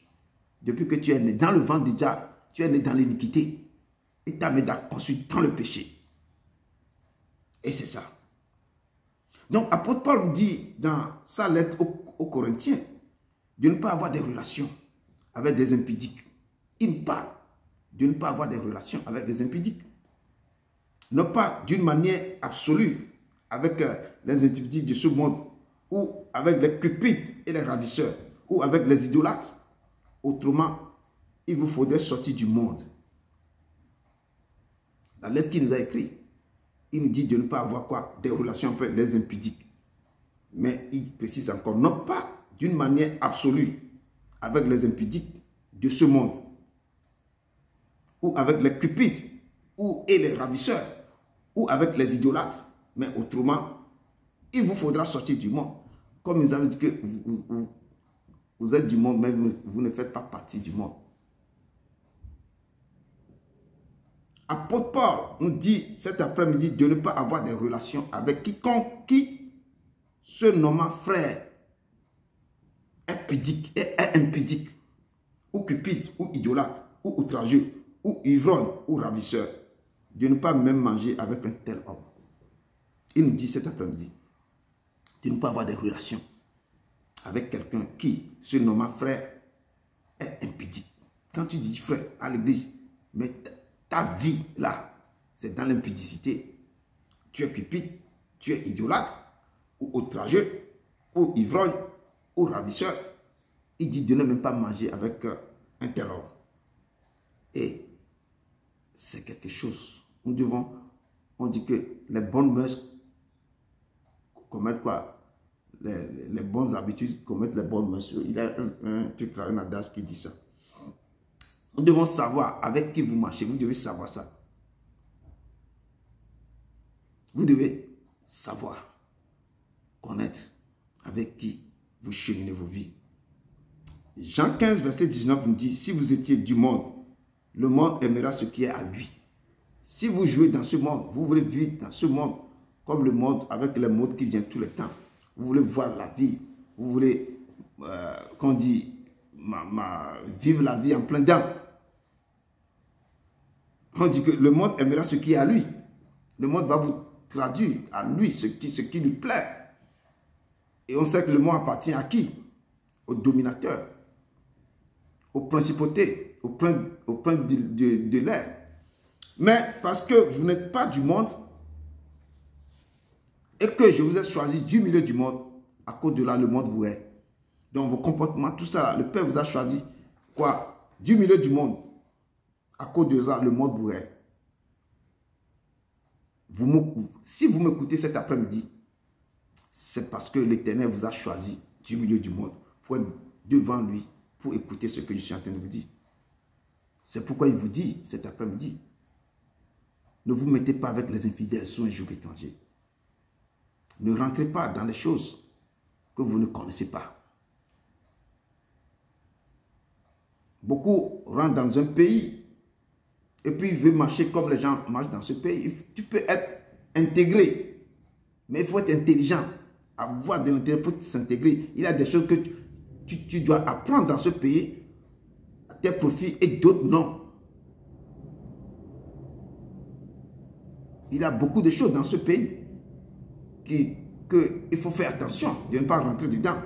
depuis que tu es né dans le ventre de Dieu, tu es né dans l'iniquité. Et ta mère t'a conçu dans le péché. Et c'est ça. Donc, apôtre Paul dit dans sa lettre aux Corinthiens de ne pas avoir des relations avec des impudiques. Il parle de ne pas avoir des relations avec des impudiques. Non pas d'une manière absolue avec les impudiques de ce monde ou avec les cupides et les ravisseurs ou avec les idolâtres. Autrement, il vous faudrait sortir du monde. La lettre qu'il nous a écrite, il nous dit de ne pas avoir quoi? Des relations avec les impudiques. Mais il précise encore, non pas d'une manière absolue avec les impudiques de ce monde, ou avec les cupides, et les ravisseurs, ou avec les idolâtres. Mais autrement, il vous faudra sortir du monde. Comme ils avaient dit que vous êtes du monde, mais vous ne faites pas partie du monde. Apôtre Paul nous dit cet après-midi de ne pas avoir des relations avec quiconque qui se nommant frère est pudique, est impudique, ou cupide, ou idolâtre, ou outrageux, ou ivrogne, ou ravisseur, de ne pas même manger avec un tel homme. Il nous dit cet après-midi de ne pas avoir des relations avec quelqu'un qui se nommant frère est impudique. Quand tu dis frère à l'église, mais ta vie là, c'est dans l'impudicité. Tu es cupide, tu es idolâtre, ou outrageux, ou ivrogne, ou ravisseur. Il dit de ne même pas manger avec un tel homme. Et c'est quelque chose. Nous devons, on dit que les bonnes mœurs commettent quoi? Les bonnes habitudes commettent les bonnes mœurs. Il y a un truc là, un adage qui dit ça. Nous devons savoir avec qui vous marchez. Vous devez savoir ça. Vous devez savoir, connaître avec qui vous cheminez vos vies. Jean 15, verset 19 nous dit, si vous étiez du monde, le monde aimera ce qui est à lui. Si vous jouez dans ce monde, vous voulez vivre dans ce monde, comme le monde, avec les modes qui viennent tout le temps. Vous voulez voir la vie. Vous voulez, qu'on dit, vivre la vie en plein dedans. On dit que le monde aimera ce qui est à lui. Le monde va vous traduire à lui ce qui lui plaît. Et on sait que le monde appartient à qui? Aux dominateurs, aux principautés, aux princes de l'air. Mais parce que vous n'êtes pas du monde et que je vous ai choisi du milieu du monde, à cause de là, le monde vous est. Donc vos comportements, tout ça, le Père vous a choisi, quoi, du milieu du monde. À cause de ça, le monde vous est. Si vous m'écoutez cet après-midi, c'est parce que l'Éternel vous a choisi du milieu du monde pour être devant lui, pour écouter ce que je suis en train de vous dire. C'est pourquoi il vous dit cet après-midi, ne vous mettez pas avec les infidèles sous un joug étranger. Ne rentrez pas dans les choses que vous ne connaissez pas. Beaucoup rentrent dans un pays et puis veulent marcher comme les gens marchent dans ce pays. Tu peux être intégré, mais il faut être intelligent, avoir de l'intérêt pour s'intégrer. Il y a des choses que tu dois apprendre dans ce pays à tes profits et d'autres non. Il y a beaucoup de choses dans ce pays qu'il faut faire attention de ne pas rentrer dedans.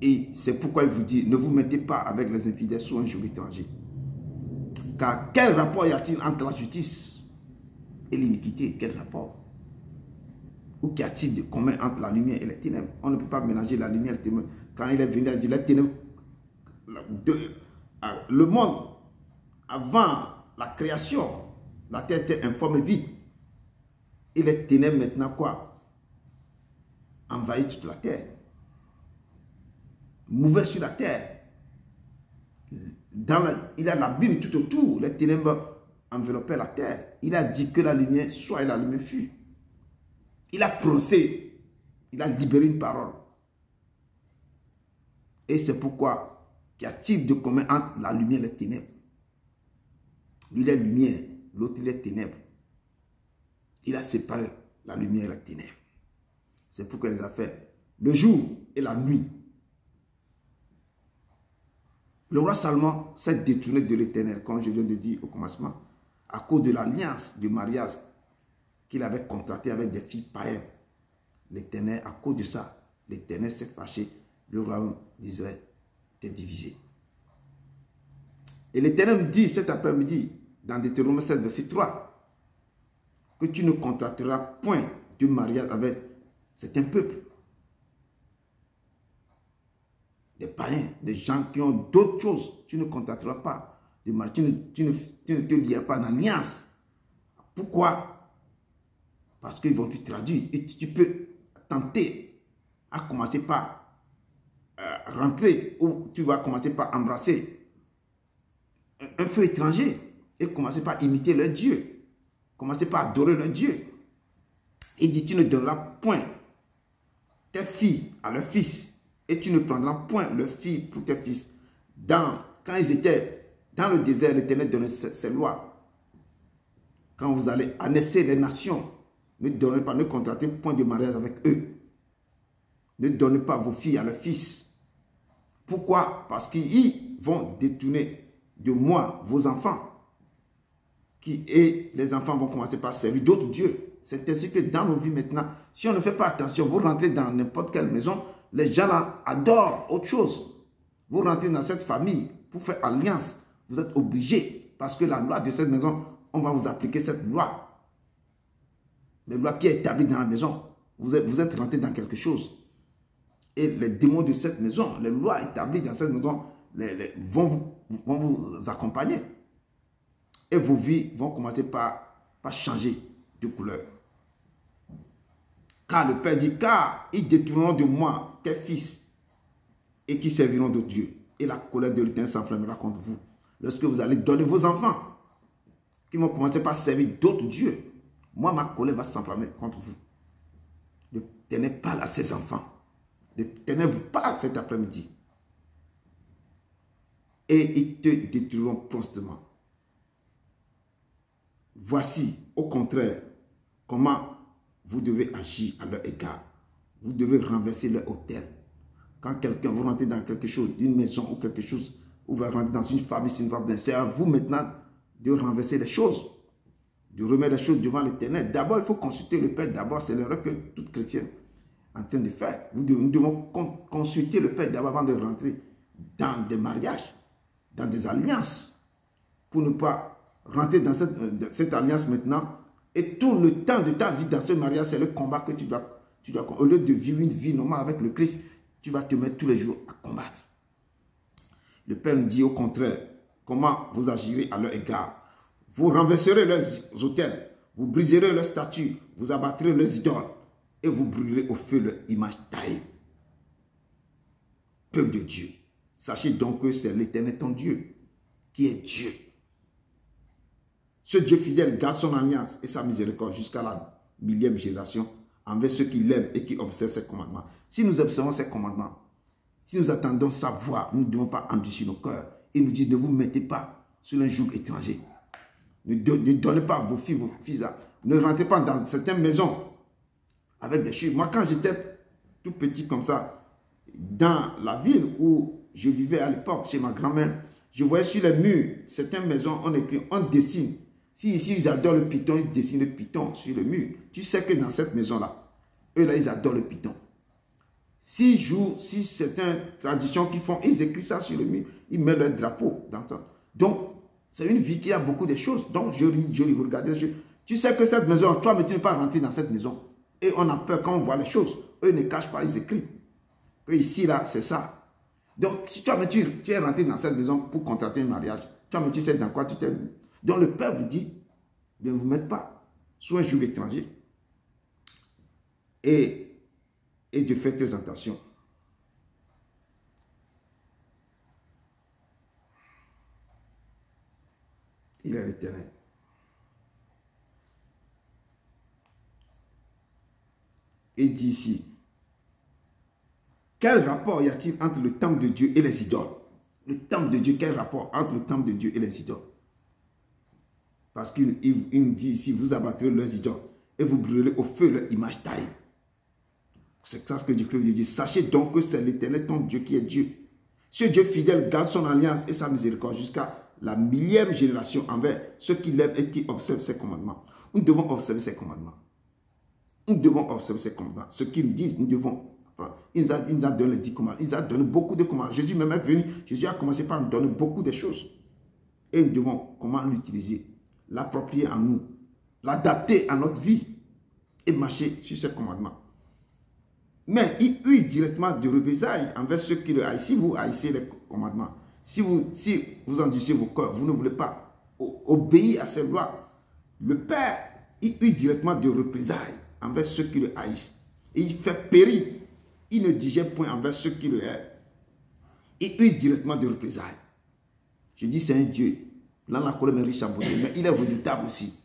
Et c'est pourquoi il vous dit, ne vous mettez pas avec les infidèles sous un joug étranger. Car quel rapport y a-t-il entre la justice et l'iniquité? Quel rapport? Ou qu'y a-t-il de commun entre la lumière et les ténèbres? On ne peut pas mélanger la lumière et les ténèbres. Quand il est venu à dire les ténèbres, le monde, avant la création, la terre était informe et vide. Et les ténèbres maintenant quoi? Envahissent toute la terre. Mouvait sur la terre. Il a l'abîme tout autour. Les ténèbres enveloppaient la terre. Il a dit que la lumière soit et la lumière fut. Il a prononcé. Il a libéré une parole. Et c'est pourquoi qu'y a-t-il de commun entre la lumière et les ténèbres? Lui, il est lumière. L'autre, il est ténèbres. Il a séparé la lumière et la ténèbres. C'est pourquoi il les a fait le jour et la nuit. Le roi Salomon s'est détourné de l'Éternel, comme je viens de dire au commencement, à cause de l'alliance du mariage qu'il avait contracté avec des filles païennes. L'Éternel, à cause de ça, l'Éternel s'est fâché, le royaume d'Israël était divisé. Et l'Éternel nous dit cet après-midi, dans Deutéronome 7, verset 3, que tu ne contracteras point de mariage avec certains peuples. Des païens, des gens qui ont d'autres choses, tu ne contracteras pas de mariage, tu ne te lieras pas en alliance. Pourquoi? Parce qu'ils vont te traduire. Et tu peux tenter à commencer par rentrer, ou tu vas commencer par embrasser un feu étranger et commencer par imiter leur Dieu. Commencer par adorer leur Dieu. Il dit, tu ne donneras point tes filles à leurs fils. Et tu ne prendras point leurs filles pour tes fils. Quand ils étaient dans le désert, l'Éternel donnait ses lois. Quand vous allez annexer les nations, ne donnez pas, ne contractez point de mariage avec eux. Ne donnez pas vos filles à leurs fils. Pourquoi? Parce qu'ils vont détourner de moi vos enfants. Et les enfants vont commencer par servir d'autres dieux. C'est ainsi que dans nos vies maintenant, si on ne fait pas attention, vous rentrez dans n'importe quelle maison, les gens là adorent autre chose. Vous rentrez dans cette famille pour faire alliance. Vous êtes obligé, parce que la loi de cette maison, on va vous appliquer cette loi. La loi qui est établie dans la maison. Vous êtes rentré dans quelque chose. Et les démons de cette maison, les lois établies dans cette maison, vont vous accompagner. Et vos vies vont commencer par changer de couleur. Car le Père dit, car ils détourneront de moi tes fils et qui serviront de Dieu. Et la colère de l'Éternel s'enflammera contre vous. Lorsque vous allez donner vos enfants, qui vont commencer par servir d'autres dieux, moi, ma colère va s'enflammer contre vous. L'Éternel parle à ses enfants. L'Éternel vous parle cet après-midi. Et ils te détruiront promptement. Voici, au contraire, comment vous devez agir à leur égard. Vous devez renverser leur autel. Quand quelqu'un, vous rentrez dans quelque chose, une maison ou quelque chose, ou vous rentrez dans une famille, c'est à vous maintenant de renverser les choses, de remettre les choses devant l'Éternel. D'abord, il faut consulter le Père. D'abord, c'est l'erreur que tout chrétien est en train de faire. Nous devons consulter le Père d'abord avant de rentrer dans des mariages. dans des alliances pour ne pas rentrer dans cette alliance maintenant. Et tout le temps de ta vie dans ce mariage, c'est le combat que tu dois. Au lieu de vivre une vie normale avec le Christ, tu vas te mettre tous les jours à combattre. Le Père nous dit au contraire, comment vous agirez à leur égard. Vous renverserez leurs autels, vous briserez leurs statues, vous abattrez leurs idoles et vous brûlerez au feu leur image taillée. Peuple de Dieu, sachez donc que c'est l'Éternel ton Dieu qui est Dieu. Ce Dieu fidèle garde son alliance et sa miséricorde jusqu'à la 1000e génération envers ceux qui l'aiment et qui observent ses commandements. Si nous observons ses commandements, si nous attendons sa voix, nous ne devons pas endurcir nos cœurs. Il nous dit, ne vous mettez pas sur un joug étranger. Ne donnez pas vos fils. Ne rentrez pas dans certaines maisons avec des choses. Moi, quand j'étais tout petit comme ça, dans la ville où je vivais à l'époque, chez ma grand-mère, je voyais sur les murs, certaines maisons, on écrit, on dessine. Si ici, ils adorent le python, ils dessinent le python sur le mur. Tu sais que dans cette maison-là, eux là, ils adorent le python. Si certaines traditions qu'ils font, ils écrivent ça sur le mur, ils mettent leur drapeau dans ça. Donc, c'est une vie qui a beaucoup de choses. Donc, je regardais, tu sais que cette maison, toi, mais tu n'es pas rentré dans cette maison. Et on a peur quand on voit les choses. Eux ne cachent pas, ils écrivent. Et ici, là, c'est ça. Donc, si toi, mais tu es rentré dans cette maison pour contracter un mariage, toi, mais tu sais dans quoi tu t'es mis. Donc, le Père vous dit de ne vous mettre pas sous un joug étranger et de faire très attention. Il est l'Éternel. Il dit ici, quel rapport y a-t-il entre le temple de Dieu et les idoles? Le temple de Dieu, quel rapport entre le temple de Dieu et les idoles? Parce qu'il nous dit ici, vous abattrez leurs idoles et vous brûlerez au feu leur image taillée. C'est ça ce que Dieu veut dire. Sachez donc que c'est l'Éternel ton Dieu qui est Dieu. Ce Dieu fidèle garde son alliance et sa miséricorde jusqu'à la 1000e génération envers ceux qui l'aiment et qui observent ses commandements. Nous devons observer ses commandements. Nous devons observer ses commandements. Ce qu'ils nous disent, nous devons. Il nous a donné les 10 commandements. Il nous a donné beaucoup de commandements. Jésus même est venu. Jésus a commencé par nous donner beaucoup de choses. Et nous devons comment l'utiliser, l'approprier à nous, l'adapter à notre vie et marcher sur ses commandements. Mais il use directement de représailles envers ceux qui le haïssent. Si vous haïssez les commandements, si vous endurcissez vos cœurs, vous ne voulez pas obéir à ces lois, le Père, il use directement de représailles envers ceux qui le haïssent. Et il fait périr. Il ne digère point envers ceux qui le haïssent. Il use directement de représailles. Je dis c'est un Dieu. Là, la colère est riche en beauté, mais il est redoutable aussi.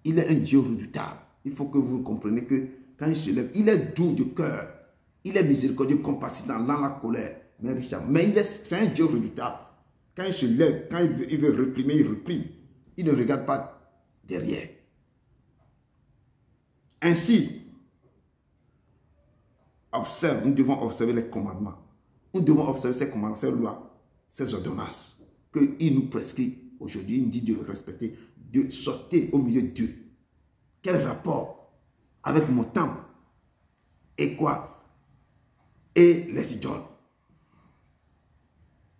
Il est un Dieu redoutable. Il faut que vous compreniez que quand il se lève, il est doux de cœur. Il est miséricordieux, compatissant, dans la colère, mais riche. Mais c'est un Dieu redoutable. Quand il se lève, quand il veut réprimer, il réprime. Il ne regarde pas derrière. Ainsi, nous devons observer les commandements. Nous devons observer ces commandements, ces lois, ces ordonnances qu'il nous prescrit aujourd'hui. Il nous dit de le respecter, de sortir au milieu d'eux. Quel rapport avec mon temple et quoi? Et les idoles.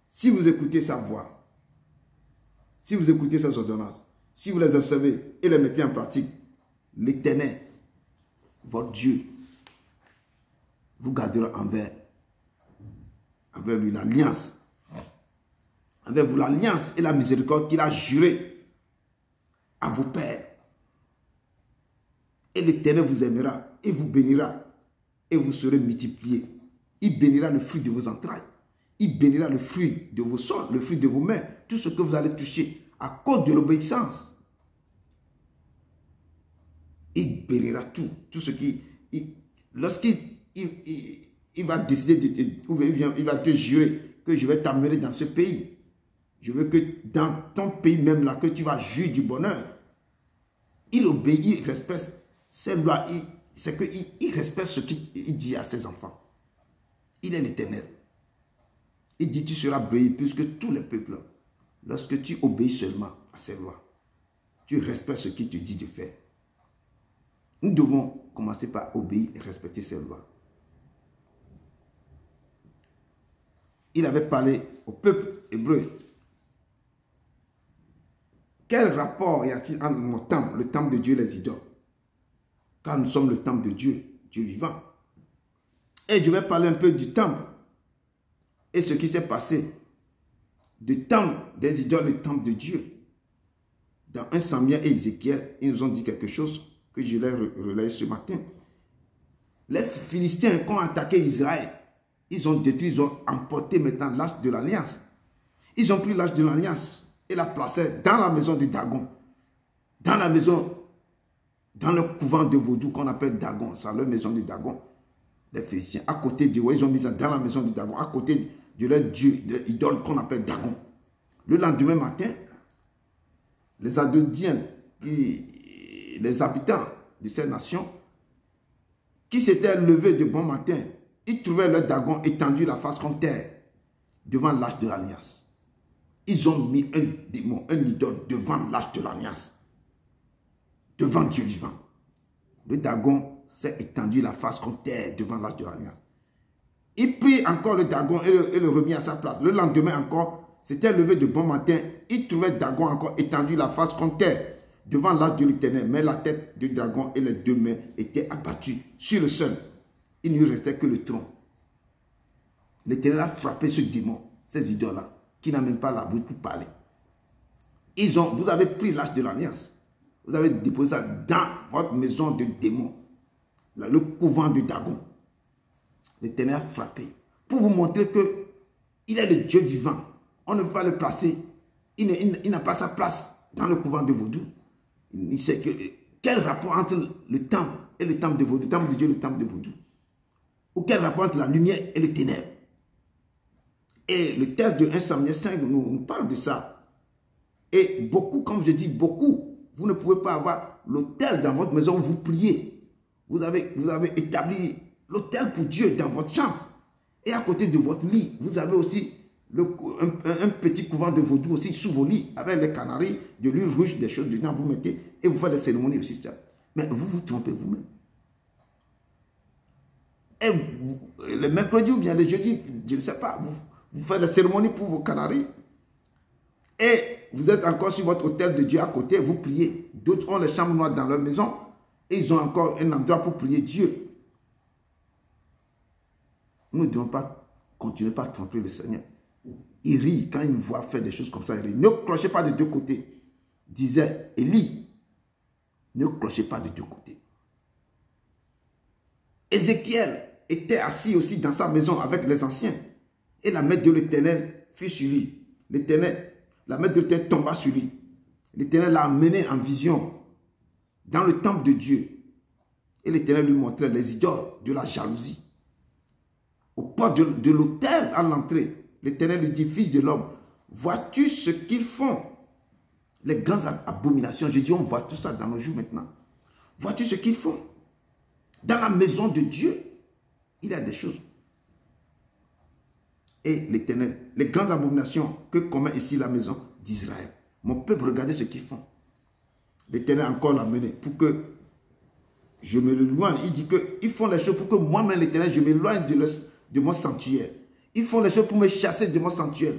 Si vous écoutez sa voix, si vous écoutez ses ordonnances, si vous les observez et les mettez en pratique, l'Éternel, votre Dieu, vous gardera envers lui l'alliance. Envers vous l'alliance et la miséricorde qu'il a juré à vos pères. Et l'Éternel vous aimera et vous bénira et vous serez multipliés. Il bénira le fruit de vos entrailles. Il bénira le fruit de vos sols, le fruit de vos mains, tout ce que vous allez toucher à cause de l'obéissance. Il bénira tout ce qui... Lorsqu'il va décider, il va te jurer que je vais t'amener dans ce pays. Je veux que dans ton pays même là, que tu vas jouir du bonheur. Il obéit, il respecte ces lois. C'est qu'il respecte ce qu'il dit à ses enfants. Il est l'Éternel. Il dit, tu seras béni plus que tous les peuples. Lorsque tu obéis seulement à ces lois, tu respectes ce qu'il te dit de faire. Nous devons commencer par obéir et respecter ces lois. il avait parlé au peuple hébreu. Quel rapport y a-t-il entre mon temple, le temple de Dieu et les idoles? Car nous sommes le temple de Dieu, Dieu vivant. Et je vais parler un peu du temple et ce qui s'est passé du temple des idoles, le temple de Dieu. Dans 1 Samuel et Ézéchiel, ils nous ont dit quelque chose que je l'ai relayé ce matin. Les Philistins qui ont attaqué Israël, ils ont détruit, ils ont emporté maintenant l'arche de l'alliance. Ils ont pris l'arche de l'alliance et la placé dans la maison de Dagon. Dans la maison, dans le couvent de Vaudou qu'on appelle Dagon. C'est leur maison de Dagon. Les Philistins, à côté de ils ont mis ça dans la maison de Dagon, à côté de leur dieu, de l'idole qu'on appelle Dagon. Le lendemain matin, les Adoniens, les habitants de ces nations, qui s'étaient levés de bon matin, ils trouvaient leur Dagon étendu la face contre terre, devant l'arche de l'alliance. Ils ont mis un démon, un idole devant l'arche de l'alliance, devant Dieu vivant. Le Dagon s'est étendu la face contre terre devant l'arche de l'alliance. Il prit encore le Dagon et le remit à sa place. Le lendemain encore, s'était levé de bon matin, il trouvait Dagon encore étendu la face contre terre devant l'arche de l'Éternel, mais la tête du dragon et les deux mains étaient abattues sur le sol. Il ne lui restait que le tronc. L'Éternel a frappé ce démon, ces idoles-là, qui n'a même pas la bouche pour parler. Vous avez pris l'arche de l'alliance, vous avez déposé ça dans votre maison de démon, le couvent de Dagon. L'Éternel a frappé pour vous montrer qu'il est le Dieu vivant. On ne peut pas le placer. Il n'a pas sa place dans le couvent de Vaudou. Il sait que quel rapport entre le temple et le temple de Vaudou, le temple de Dieu et le temple de Vaudou? Ou quel rapport entre la lumière et les ténèbres? Et le texte de 1 Samuel 5 nous parle de ça. Et beaucoup, comme je dis, beaucoup, vous ne pouvez pas avoir l'autel dans votre maison où vous priez. Vous avez établi l'autel pour Dieu dans votre chambre. Et à côté de votre lit, vous avez aussi un petit couvent de Vaudou aussi sous vos lits, avec les canaries, de l'huile rouge, des choses dedans, vous mettez, et vous faites des cérémonies aussi. Ça. Mais vous trompez vous-même. Et le mercredi ou bien le jeudi, je ne sais pas, vous faites des cérémonies pour vos canaries, et vous êtes encore sur votre hôtel de Dieu à côté, vous priez. D'autres ont les chambres noires dans leur maison, et ils ont encore un endroit pour prier Dieu. Nous ne devons pas continuer par tromper le Seigneur. Il rit quand il me voit faire des choses comme ça. Il rit. Ne clochez pas de deux côtés, disait Élie. Ne clochez pas de deux côtés. Ézéchiel était assis aussi dans sa maison avec les anciens. Et la main de l'Éternel fut sur lui. La main de l'Éternel tomba sur lui. L'Éternel l'a amené en vision dans le temple de Dieu. Et l'Éternel lui montrait les idoles de la jalousie. Au port de l'autel à l'entrée, l'Éternel lui dit, fils de l'homme, vois-tu ce qu'ils font? Les grandes abominations. Je dis, on voit tout ça dans nos jours maintenant. Vois-tu ce qu'ils font? Dans la maison de Dieu, il y a des choses. Et l'Éternel, les grandes abominations que commet ici la maison d'Israël. Mon peuple, regardez ce qu'ils font. L'Éternel encore l'a mené pour que je me l'éloigne. Il dit qu'ils font les choses pour que moi-même, l'Éternel, je m'éloigne de mon sanctuaire. Ils font les choses pour me chasser de mon sanctuaire.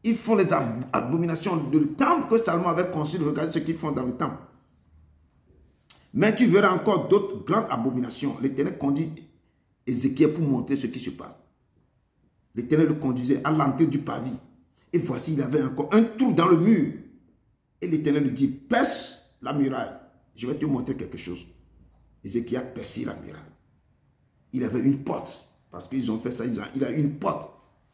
Ils font les abominations du temple que Salomon avait construit. Regardez ce qu'ils font dans le temple. Mais tu verras encore d'autres grandes abominations. L'Éternel conduit Ézéchiel pour montrer ce qui se passe. L'Éternel le conduisait à l'entrée du pavis. Et voici, il avait encore un trou dans le mur. Et l'Éternel lui dit, perce la muraille. Je vais te montrer quelque chose. Ézéchiel a percé la muraille. Il avait une porte. Parce qu'ils ont fait ça, il a une porte.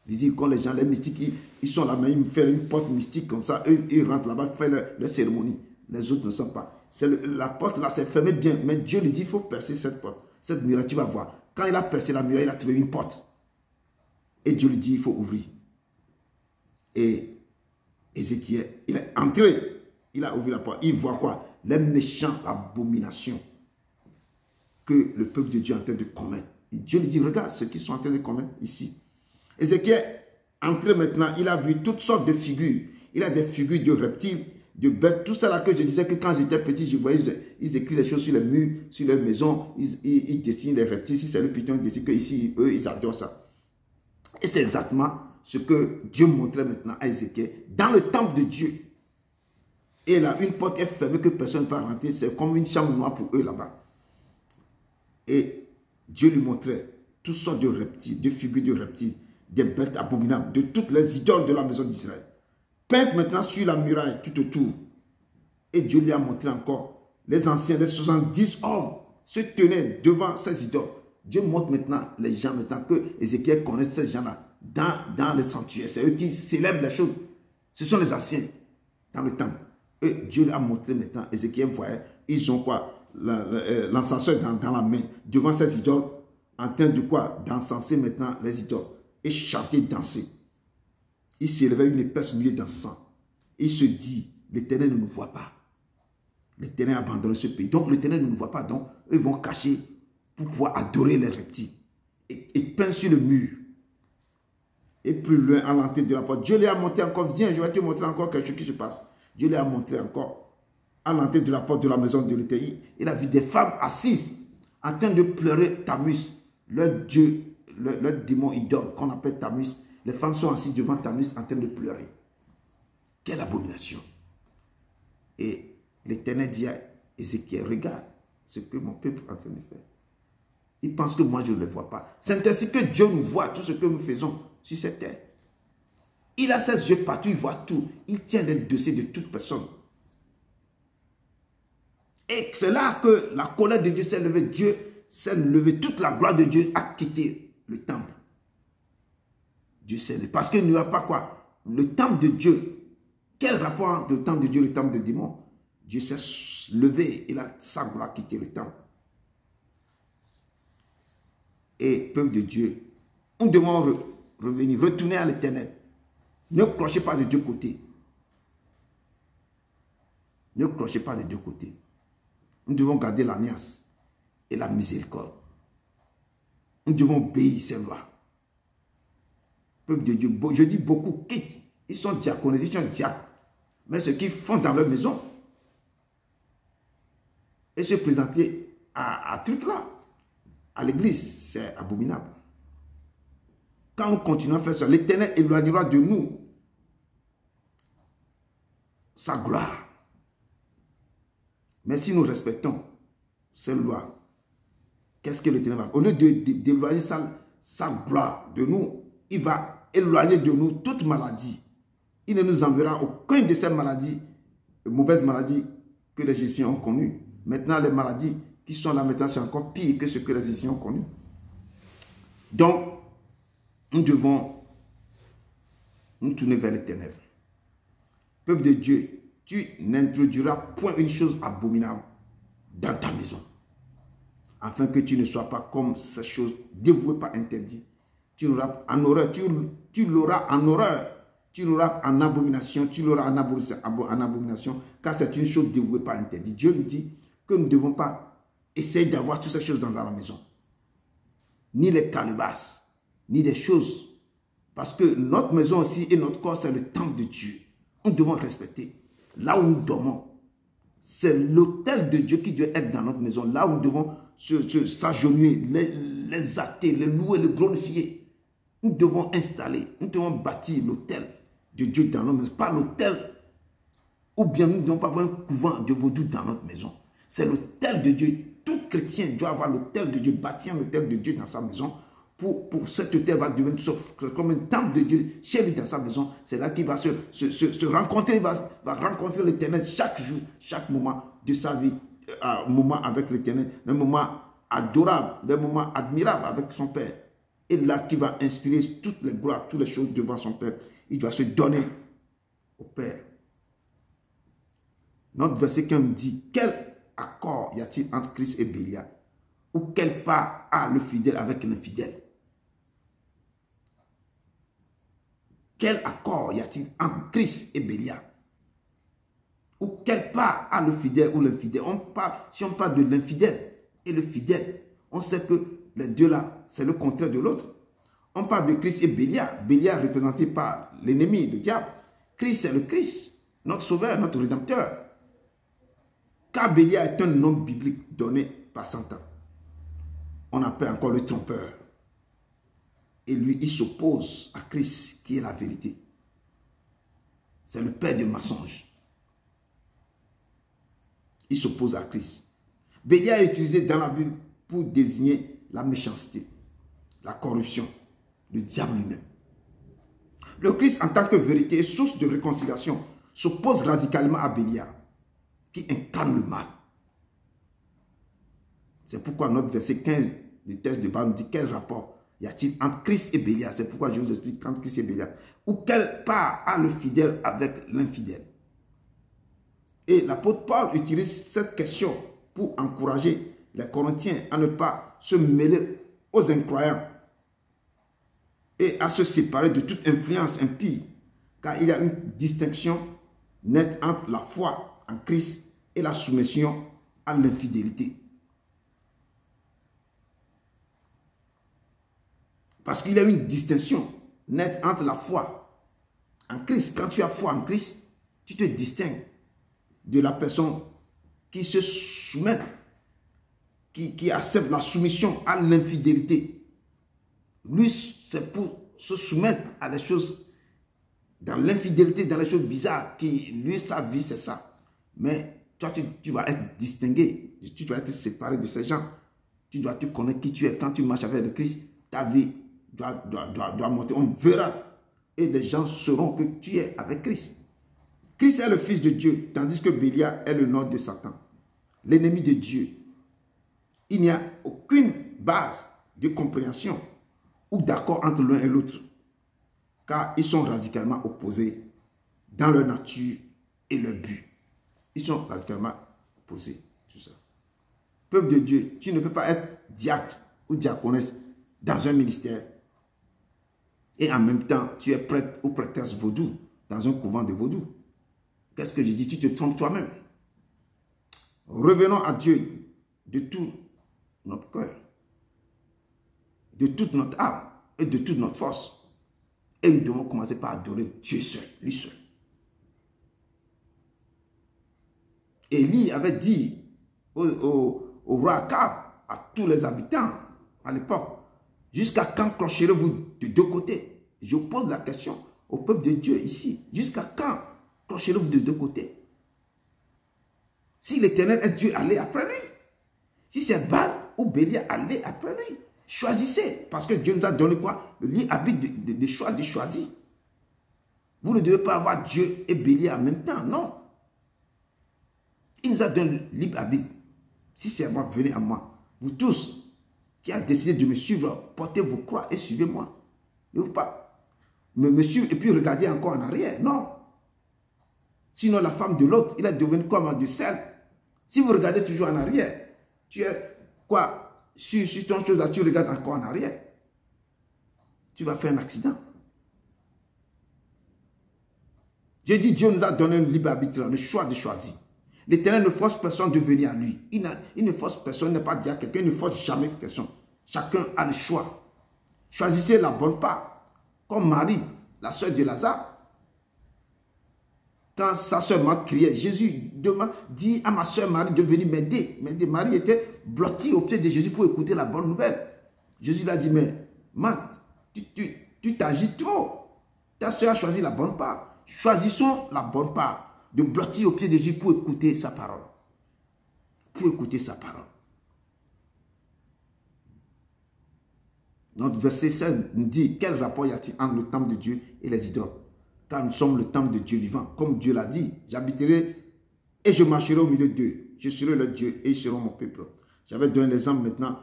Visible quand les gens, les mystiques, ils sont là, mais ils font une porte mystique comme ça. Eux, ils rentrent là-bas, font leur cérémonie. Les autres ne sont pas. La porte là, c'est fermé bien. Mais Dieu lui dit, il faut percer cette porte. Cette muraille, tu vas voir. Quand il a percé la muraille, il a trouvé une porte. Et Dieu lui dit, il faut ouvrir. Et Ézéchiel, il est entré. Il a ouvert la porte. Il voit quoi? Les méchantes abominations que le peuple de Dieu est en train de commettre. Et Dieu lui dit, regarde ce qu'ils sont en train de commettre ici. Ézéchiel, entré maintenant, il a vu toutes sortes de figures. Il a des figures de reptiles, de bêtes. Tout ça là que je disais que quand j'étais petit, je voyais, ils écrivent les choses sur les murs, sur les maisons. Ils dessinent les reptiles. Si c'est le python, ils dessinent qu'ici, eux, ils adorent ça. Et c'est exactement ce que Dieu montrait maintenant à Ézéchiel dans le temple de Dieu. Et là, une porte est fermée que personne ne peut rentrer. C'est comme une chambre noire pour eux là-bas. Et Dieu lui montrait toutes sortes de reptiles, de figures de reptiles, des bêtes abominables, de toutes les idoles de la maison d'Israël. Peintes maintenant sur la muraille tout autour. Et Dieu lui a montré encore les anciens, les 70 hommes se tenaient devant ces idoles. Dieu montre maintenant les gens, maintenant que Ézéchiel connaît ces gens-là dans les sanctuaires. C'est eux qui célèbrent les choses. Ce sont les anciens dans le temple. Et Dieu lui a montré maintenant, Ézéchiel voyait, ils ont quoi? L'encenseur dans la main, devant ces idoles, en train de quoi? D'encenser maintenant les idoles. Et chanter, danser. Il s'élevait une épaisse nuée d'encens. Il se dit, l'Éternel ne nous voit pas. L'Éternel a abandonné ce pays. Donc l'Éternel ne nous voit pas. Donc eux vont cacher pour pouvoir adorer les reptiles. Et peindre sur le mur. Et plus loin, à l'entrée de la porte, Dieu lui a montré encore, viens, je vais te montrer encore quelque chose qui se passe. Dieu lui a montré encore, à l'entrée de la porte de la maison de l'Éternel, il a vu des femmes assises, en train de pleurer Tammuz, leur dieu, leur démon idole qu'on appelle Tammuz. Les femmes sont assises devant Tammuz en train de pleurer. Quelle abomination! Et l'Éternel dit à Ézéchiel, regarde ce que mon peuple est en train de faire. Il pense que moi je ne le vois pas. C'est ainsi que Dieu nous voit tout ce que nous faisons sur cette terre. Il a ses yeux partout, il voit tout. Il tient les dossiers de toute personne. Et c'est là que la colère de Dieu s'est levée. Dieu s'est levé. Toute la gloire de Dieu a quitté le temple. Dieu s'est levé. Parce qu'il n'y a pas quoi? Le temple de Dieu. Quel rapport entre le temple de Dieu et le temple de démon? Dieu s'est levé. Il a sa gloire quitté le temple. Et peuple de Dieu, nous devons revenir, retourner à l'Éternel. Ne clochez pas des deux côtés. Ne clochez pas des deux côtés. Nous devons garder l'alliance et la miséricorde. Nous devons obéir ces lois. Peuple de Dieu, je dis beaucoup quittent. Ils sont diaconisés, ils sont diacres. Mais ce qu'ils font dans leur maison, et se présenter à truc là, à l'église, c'est abominable. Quand on continue à faire ça, l'Éternel éloignera de nous sa gloire. Mais si nous respectons ces lois, qu'est-ce que l'Éternel va? Au lieu d'éloigner sa gloire de nous, il va éloigner de nous toute maladie. Il ne nous enverra aucune de ces maladies, de mauvaises maladies que les Égyptiens ont connues. Maintenant, les maladies qui sont là maintenant, c'est encore pire que ce que les Égyptiens ont connu. Donc, nous devons nous tourner vers l'Éternel. Peuple de Dieu, tu n'introduiras point une chose abominable dans ta maison, afin que tu ne sois pas comme ces choses dévouées par interdit. Tu l'auras en horreur, tu l'auras en horreur, tu l'auras en abomination, tu l'auras en abomination, car c'est une chose dévouée par interdit. Dieu nous dit que nous ne devons pas essayer d'avoir toutes ces choses dans la maison, ni les calebasses, ni des choses. Parce que notre maison aussi et notre corps, c'est le temple de Dieu. Nous devons respecter. Là où nous dormons, c'est l'autel de Dieu qui doit être dans notre maison. Là où nous devons s'agenouiller, les athées, les louer, les glorifier. Nous devons installer, nous devons bâtir l'autel de Dieu dans notre maison. Pas l'autel, ou bien nous ne devons pas avoir un couvent de vaudou dans notre maison. C'est l'autel de Dieu. Tout chrétien doit avoir l'autel de Dieu, bâtir l'autel de Dieu dans sa maison. Pour cet autel va devenir comme un temple de Dieu chez lui dans sa maison. C'est là qu'il va se rencontrer, il va rencontrer l'Éternel chaque jour, chaque moment de sa vie, un moment avec l'Éternel, un moment adorable, un moment admirable avec son Père. Et là qu'il va inspirer toutes les gloires, toutes les choses devant son Père. Il doit se donner au Père. Notre verset 15 dit, quel accord y a-t-il entre Christ et Bélial? Ou quelle part a le fidèle avec l'infidèle? Quel accord y a-t-il entre Christ et Bélial? Ou quelle part a le fidèle ou l'infidèle? Si on parle de l'infidèle et le fidèle, on sait que les deux là, c'est le contraire de l'autre. On parle de Christ et Bélial. Bélial représenté par l'ennemi, le diable. Christ, c'est le Christ, notre sauveur, notre rédempteur. Car Bélial est un nom biblique donné par Satan. On appelle encore le trompeur. Et lui, il s'oppose à Christ, qui est la vérité. C'est le père de mensonges. Il s'oppose à Christ. Bélial est utilisé dans la Bible pour désigner la méchanceté, la corruption, le diable lui-même. Le Christ, en tant que vérité et source de réconciliation, s'oppose radicalement à Bélial, qui incarne le mal. C'est pourquoi notre verset 15 du texte de Bâle nous dit quel rapport y a-t-il entre Christ et Bélial. C'est pourquoi je vous explique entre Christ et Bélial. Ou quelle part a le fidèle avec l'infidèle. Et l'apôtre Paul utilise cette question pour encourager les Corinthiens à ne pas se mêler aux incroyants et à se séparer de toute influence impie, car il y a une distinction nette entre la foi en Christ et la soumission à l'infidélité. Parce qu'il y a une distinction nette entre la foi en Christ. Quand tu as foi en Christ, tu te distingues de la personne qui se soumet, qui accepte la soumission à l'infidélité. Lui, c'est pour se soumettre à des choses, dans l'infidélité, dans les choses bizarres, qui, lui, sa vie, c'est ça. Mais toi, tu vas être distingué, tu dois être séparé de ces gens. Tu dois te connaître qui tu es. Quand tu marches avec le Christ, ta vie doit monter. On verra et les gens sauront que tu es avec Christ. Christ est le Fils de Dieu, tandis que Bélial est le nom de Satan, l'ennemi de Dieu. Il n'y a aucune base de compréhension ou d'accord entre l'un et l'autre, car ils sont radicalement opposés dans leur nature et leur but. Ils sont radicalement opposés, tout ça. Peuple de Dieu, tu ne peux pas être diacre ou diaconesse dans un ministère et en même temps, tu es prêtre ou prêtresse vaudou dans un couvent de vaudou. Qu'est-ce que je dis? Tu te trompes toi-même. Revenons à Dieu de tout notre cœur, de toute notre âme et de toute notre force. Et nous devons commencer par adorer Dieu seul, lui seul. Élie avait dit au roi Akab, à tous les habitants à l'époque, jusqu'à quand clocherez-vous de deux côtés? Je pose la question au peuple de Dieu ici. Jusqu'à quand clocherez-vous de deux côtés? Si l'Éternel est Dieu, allez après lui. Si c'est Baal ou Bélial, allez après lui. Choisissez. Parce que Dieu nous a donné quoi? Le libre arbitre de choix, de choisir. Vous ne devez pas avoir Dieu et Bélial en même temps. Non. Il nous a donné le libre arbitre. Si c'est à moi, venez à moi. Vous tous qui avez décidé de me suivre, portez vos croix et suivez-moi. Ne vous pas me suivre et puis regardez encore en arrière. Non. Sinon, la femme de l'autre, il est devenu comme de sel. Si vous regardez toujours en arrière, tu es quoi? Sur ton chose là, tu regardes encore en arrière. Tu vas faire un accident. Je dis, Dieu nous a donné le libre arbitre, le choix de choisir. L'Éternel ne force personne de venir à lui. Il ne force personne, il n'est pas dit à quelqu'un, il ne force jamais personne. Chacun a le choix. Choisissez la bonne part. Comme Marie, la sœur de Lazare. Quand sa sœur Marthe criait, Jésus dit à ma sœur Marie de venir m'aider. Marie était blottie au pied de Jésus pour écouter la bonne nouvelle. Jésus lui a dit, mais Marthe, tu t'agis trop. Ta sœur a choisi la bonne part. Choisissons la bonne part. De blottir au pied de Jésus pour écouter sa parole. Pour écouter sa parole. Notre verset 16 nous dit, quel rapport y a-t-il entre le temple de Dieu et les idoles? Car nous sommes le temple de Dieu vivant. Comme Dieu l'a dit, j'habiterai et je marcherai au milieu d'eux. Je serai leur Dieu et ils seront mon peuple. J'avais donné l'exemple maintenant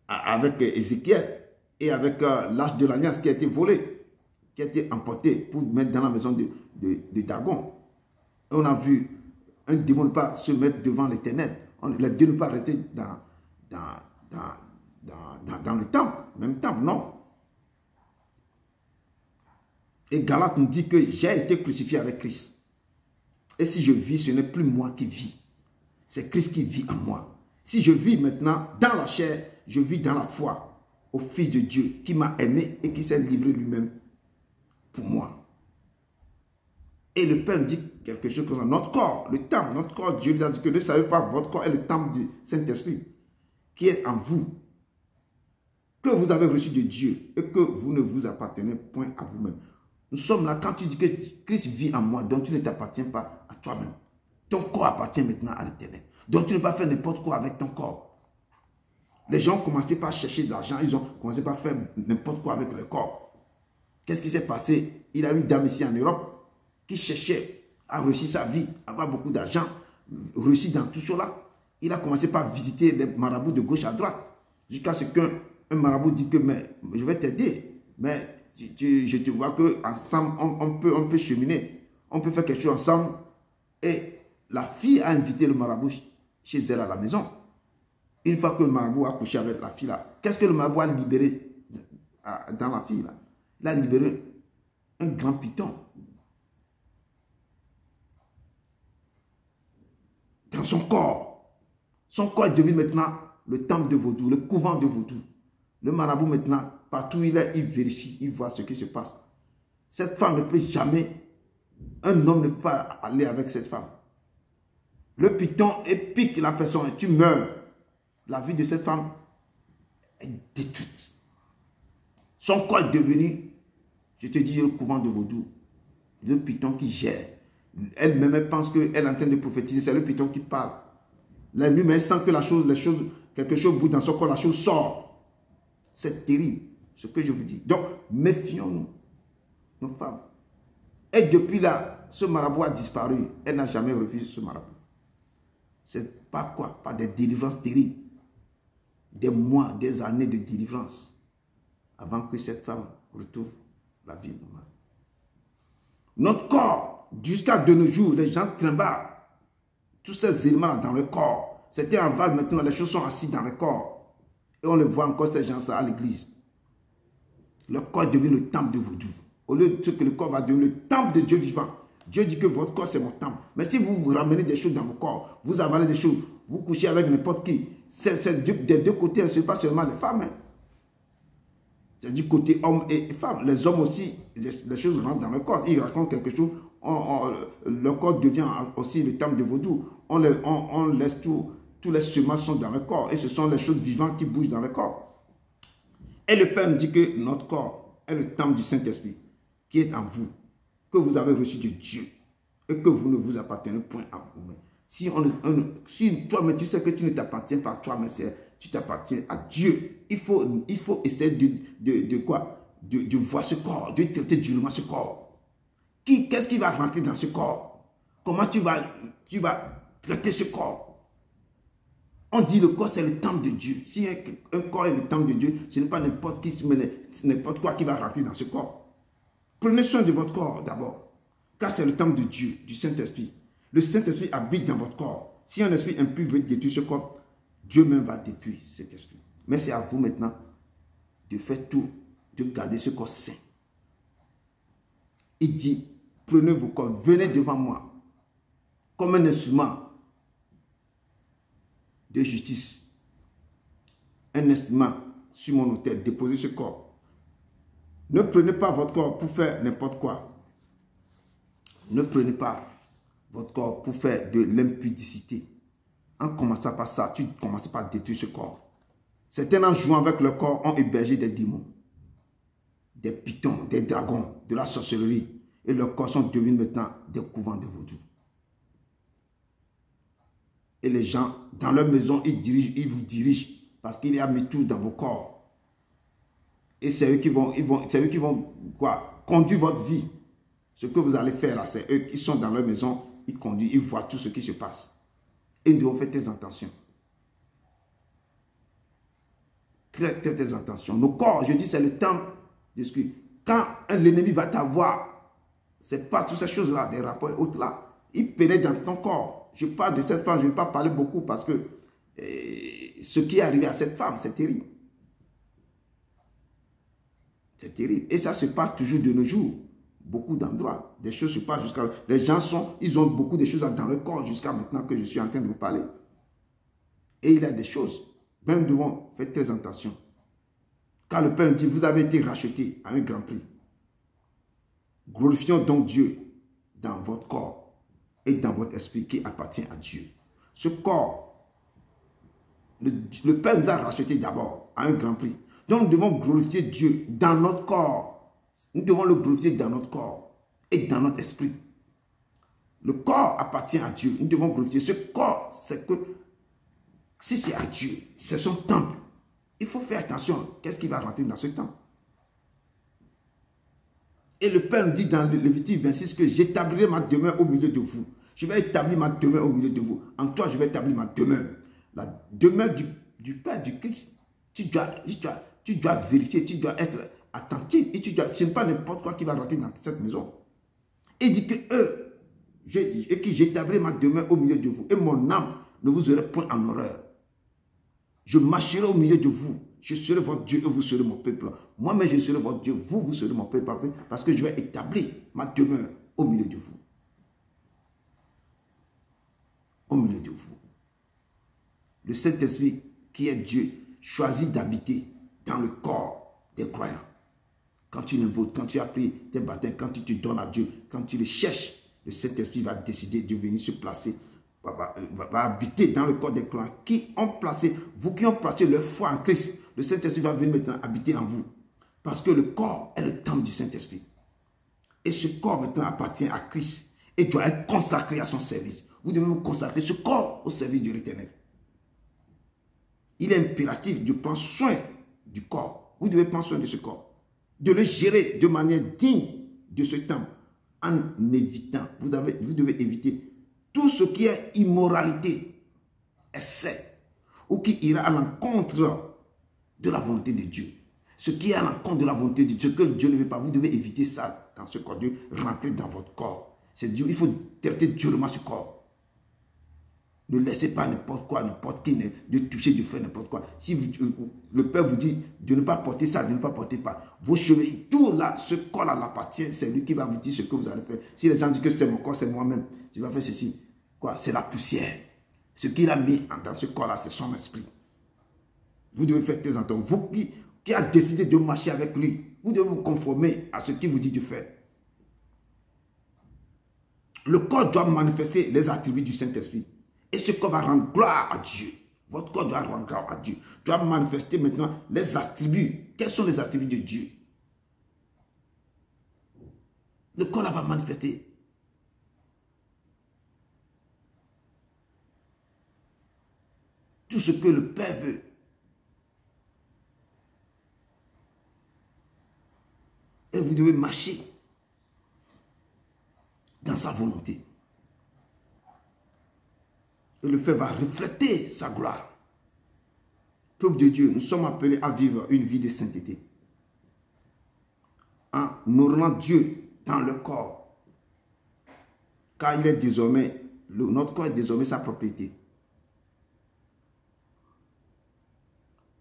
avec Ézéchiel et avec l'arche de l'alliance qui a été volée, qui a été emporté pour mettre dans la maison de Dagon. Et on a vu un démon ne pas se mettre devant l'Éternel. Les deux ne pas rester dans le temple, même temple, non. Et Galate nous dit que j'ai été crucifié avec Christ. Et si je vis, ce n'est plus moi qui vis. C'est Christ qui vit en moi. Si je vis maintenant dans la chair, je vis dans la foi au Fils de Dieu qui m'a aimé et qui s'est livré lui-même pour moi. Et le Père dit quelque chose comme ça. Notre corps, le temple, notre corps, Dieu nous a dit que ne savez pas, votre corps est le temple du Saint-Esprit qui est en vous que vous avez reçu de Dieu et que vous ne vous appartenez point à vous-même. Nous sommes là quand tu dis que Christ vit en moi, donc tu ne t'appartiens pas à toi-même. Ton corps appartient maintenant à l'Éternel. Donc tu ne peux pas faire n'importe quoi avec ton corps. Les gens ont commencé par chercher de l'argent, ils ont commencé par faire n'importe quoi avec le corps. Qu'est-ce qui s'est passé? Il a une dame ici en Europe qui cherchait à réussir sa vie, avoir beaucoup d'argent, réussir dans tout cela. Il a commencé par visiter les marabouts de gauche à droite, jusqu'à ce qu'un marabout dit que mais, je vais t'aider, mais je te vois qu'ensemble, on peut cheminer, on peut faire quelque chose ensemble. Et la fille a invité le marabout chez elle à la maison. Une fois que le marabout a couché avec la fille là, qu'est-ce que le marabout a libéré dans la fille là? Il a libéré un grand python. Dans son corps. Son corps est devenu maintenant le temple de Vaudou, le couvent de Vaudou. Le marabout maintenant, partout où il est, il vérifie, il voit ce qui se passe. Cette femme ne peut jamais, un homme ne peut pas aller avec cette femme. Le python pique la personne et tu meurs. La vie de cette femme est détruite. Son corps est devenu, je te dis, le couvent de Vaudou. Le python qui gère. Elle-même, elle pense qu'elle est en train de prophétiser. C'est le python qui parle. La nuit, mais elle sent que quelque chose bouge dans son corps, la chose sort. C'est terrible, ce que je vous dis. Donc, méfions-nous, nos femmes. Et depuis là, ce marabout a disparu. Elle n'a jamais refusé ce marabout. C'est pas quoi? Pas des délivrances terribles. Des mois, des années de délivrance. Avant que cette femme retrouve la vie normale. Notre corps, jusqu'à de nos jours, les gens trimballent tous ces éléments dans le corps. C'était en val, maintenant les choses sont assises dans le corps. Et on le voit encore ces gens-là à l'église. Le corps devient le temple de Vaudou. Au lieu de ce que le corps va devenir le temple de Dieu vivant. Dieu dit que votre corps c'est mon temple. Mais si vous vous ramenez des choses dans vos corps, vous avalez des choses, vous couchez avec n'importe qui, c'est des deux côtés, ce n'est pas seulement les femmes. Hein. C'est du côté homme et femme. Les hommes aussi, les choses rentrent dans le corps. Ils racontent quelque chose, le corps devient aussi le temple de Vaudou. On laisse tous les semences sont dans le corps. Et ce sont les choses vivantes qui bougent dans le corps. Et le Père nous dit que notre corps est le temple du Saint-Esprit qui est en vous, que vous avez reçu de Dieu et que vous ne vous appartenez point à vous-même. Si toi-même tu sais que tu ne t'appartiens pas à toi, mais tu t'appartiens à Dieu. Il faut essayer de voir ce corps, de traiter durement ce corps. Qu'est-ce qui va rentrer dans ce corps? Comment tu vas traiter ce corps? On dit le corps c'est le temple de Dieu. Si un corps est le temple de Dieu, ce n'est pas n'importe qui, mais n'importe quoi qui va rentrer dans ce corps. Prenez soin de votre corps d'abord, car c'est le temple de Dieu, du Saint-Esprit. Le Saint-Esprit habite dans votre corps. Si un esprit impur veut détruire ce corps, Dieu même va détruire cet esprit. Mais c'est à vous maintenant de faire tout, de garder ce corps saint. Il dit, prenez vos corps, venez devant moi, comme un instrument de justice. Un instrument sur mon autel, déposez ce corps. Ne prenez pas votre corps pour faire n'importe quoi. Ne prenez pas votre corps pour faire de l'impudicité. En commençant par ça, tu commences par détruire ce corps. Certains en jouant avec le corps ont hébergé des démons, des pythons, des dragons, de la sorcellerie. Et leurs corps sont devenus maintenant des couvents de Vaudou. Et les gens, dans leur maison, ils vous dirigent parce qu'il y a mis tout dans vos corps. Et c'est eux qui vont, conduire votre vie. Ce que vous allez faire là, c'est eux qui sont dans leur maison, ils conduisent, ils voient tout ce qui se passe. Et nous devons faire très attention. Très, très, très attention. Nos corps, je dis, c'est le temple de ce que... Quand l'ennemi va t'avoir, ce n'est pas toutes ces choses-là, des rapports et autres là. Il pénètre dans ton corps. Je parle de cette femme, je ne vais pas parler beaucoup parce que ce qui est arrivé à cette femme, c'est terrible. C'est terrible. Et ça se passe toujours de nos jours. Beaucoup d'endroits. Des choses se passent jusqu'à... Les gens ils ont beaucoup de choses dans le corps jusqu'à maintenant que je suis en train de vous parler. Et il y a des choses. Même nous devons faire très attention. Car le Père dit, vous avez été rachetés à un grand prix. Glorifions donc Dieu dans votre corps et dans votre esprit qui appartient à Dieu. Ce corps, le Père nous a rachetés d'abord à un grand prix. Donc nous devons glorifier Dieu dans notre corps. Nous devons le glorifier dans notre corps et dans notre esprit. Le corps appartient à Dieu. Nous devons glorifier. Ce corps, c'est que si c'est à Dieu, c'est son temple. Il faut faire attention. Qu'est-ce qui va rentrer dans ce temple? Et le Père nous dit dans Lévitique 26 que j'établirai ma demeure au milieu de vous. Je vais établir ma demeure au milieu de vous. En toi, je vais établir ma demeure. La demeure du Père, du Christ. Tu dois vérifier, tu dois être attentif. Et ce n'est pas n'importe quoi qui va rentrer dans cette maison. Et il dit que j'établirai ma demeure au milieu de vous. Et mon âme ne vous aura point en horreur. Je marcherai au milieu de vous. Je serai votre Dieu et vous serez mon peuple. Moi-même, je serai votre Dieu. Vous serez mon peuple. Parce que je vais établir ma demeure au milieu de vous. Au milieu de vous. Le Saint-Esprit, qui est Dieu, choisit d'habiter dans le corps des croyants. Quand tu l'invoques, quand tu as pris tes baptêmes, quand tu te donnes à Dieu, quand tu le cherches, le Saint-Esprit va décider de venir se placer, va habiter dans le corps des croyants qui ont placé, vous qui ont placé leur foi en Christ. Le Saint-Esprit va venir maintenant habiter en vous. Parce que le corps est le temple du Saint-Esprit. Et ce corps maintenant appartient à Christ et doit être consacré à son service. Vous devez vous consacrer ce corps au service de l'Éternel. Il est impératif de prendre soin du corps. Vous devez prendre soin de ce corps. De le gérer de manière digne de ce temple. En évitant, vous devez éviter tout ce qui est immoralité, excès, ou qui ira à l'encontre de la volonté de Dieu. Ce qui est à l'encontre de la volonté de Dieu, ce que Dieu ne veut pas, vous devez éviter ça dans ce corps. Dieu rentrer dans votre corps. C'est Dieu, il faut traiter durement ce corps. Ne laissez pas n'importe quoi, n'importe qui, de toucher, de faire n'importe quoi. Si le Père vous dit de ne pas porter ça, de ne pas porter pas, vos cheveux, tout là, ce corps-là l'appartient, c'est lui qui va vous dire ce que vous allez faire. Si les gens disent que c'est mon corps, c'est moi-même, tu vas faire ceci. Quoi? C'est la poussière. Ce qu'il a mis dans ce corps-là, c'est son esprit. Vous devez faire très attention. Vous qui a décidé de marcher avec lui, vous devez vous conformer à ce qu'il vous dit de faire. Le corps doit manifester les attributs du Saint-Esprit. Et ce corps va rendre gloire à Dieu. Votre corps doit rendre gloire à Dieu. Doit manifester maintenant les attributs. Quels sont les attributs de Dieu? Le corps là va manifester. Tout ce que le Père veut. Et vous devez marcher dans sa volonté. Et le fait va refléter sa gloire. Peuple de Dieu, nous sommes appelés à vivre une vie de sainteté. En honorant Dieu dans le corps. Car il est désormais, notre corps est désormais sa propriété.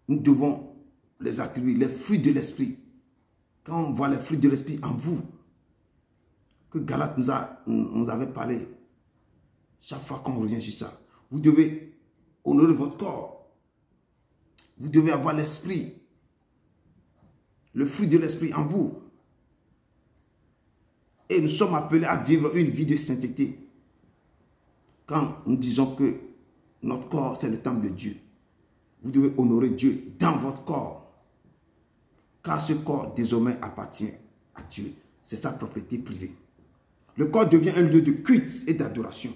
Nous devons les attribuer, les fruits de l'esprit. Quand on voit les fruits de l'esprit en vous, que Galate nous avait parlé, chaque fois qu'on revient sur ça, vous devez honorer votre corps. Vous devez avoir l'esprit, le fruit de l'esprit en vous. Et nous sommes appelés à vivre une vie de sainteté. Quand nous disons que notre corps, c'est le temple de Dieu, vous devez honorer Dieu dans votre corps. Car ce corps désormais appartient à Dieu. C'est sa propriété privée. Le corps devient un lieu de culte et d'adoration,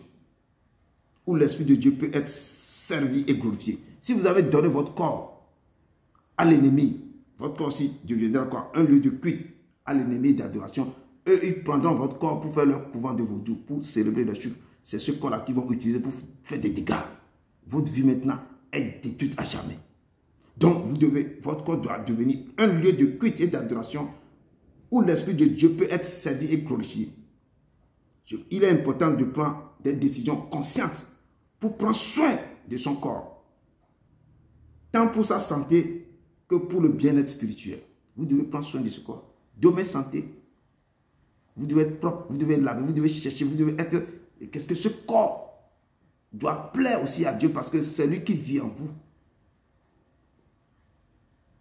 où l'Esprit de Dieu peut être servi et glorifié. Si vous avez donné votre corps à l'ennemi, votre corps aussi deviendra quoi? Un lieu de culte à l'ennemi et d'adoration. Eux, ils prendront votre corps pour faire leur couvent de vaudou, pour célébrer leur chute. C'est ce corps-là qu'ils vont utiliser pour faire des dégâts. Votre vie maintenant est détruite à jamais. Donc, votre corps doit devenir un lieu de culte et d'adoration où l'Esprit de Dieu peut être servi et glorifié. Il est important de prendre des décisions conscientes pour prendre soin de son corps. Tant pour sa santé que pour le bien-être spirituel. Vous devez prendre soin de ce corps. Domaine santé. Vous devez être propre, vous devez laver, vous devez chercher, vous devez être... Qu'est-ce que ce corps doit plaire aussi à Dieu parce que c'est lui qui vit en vous.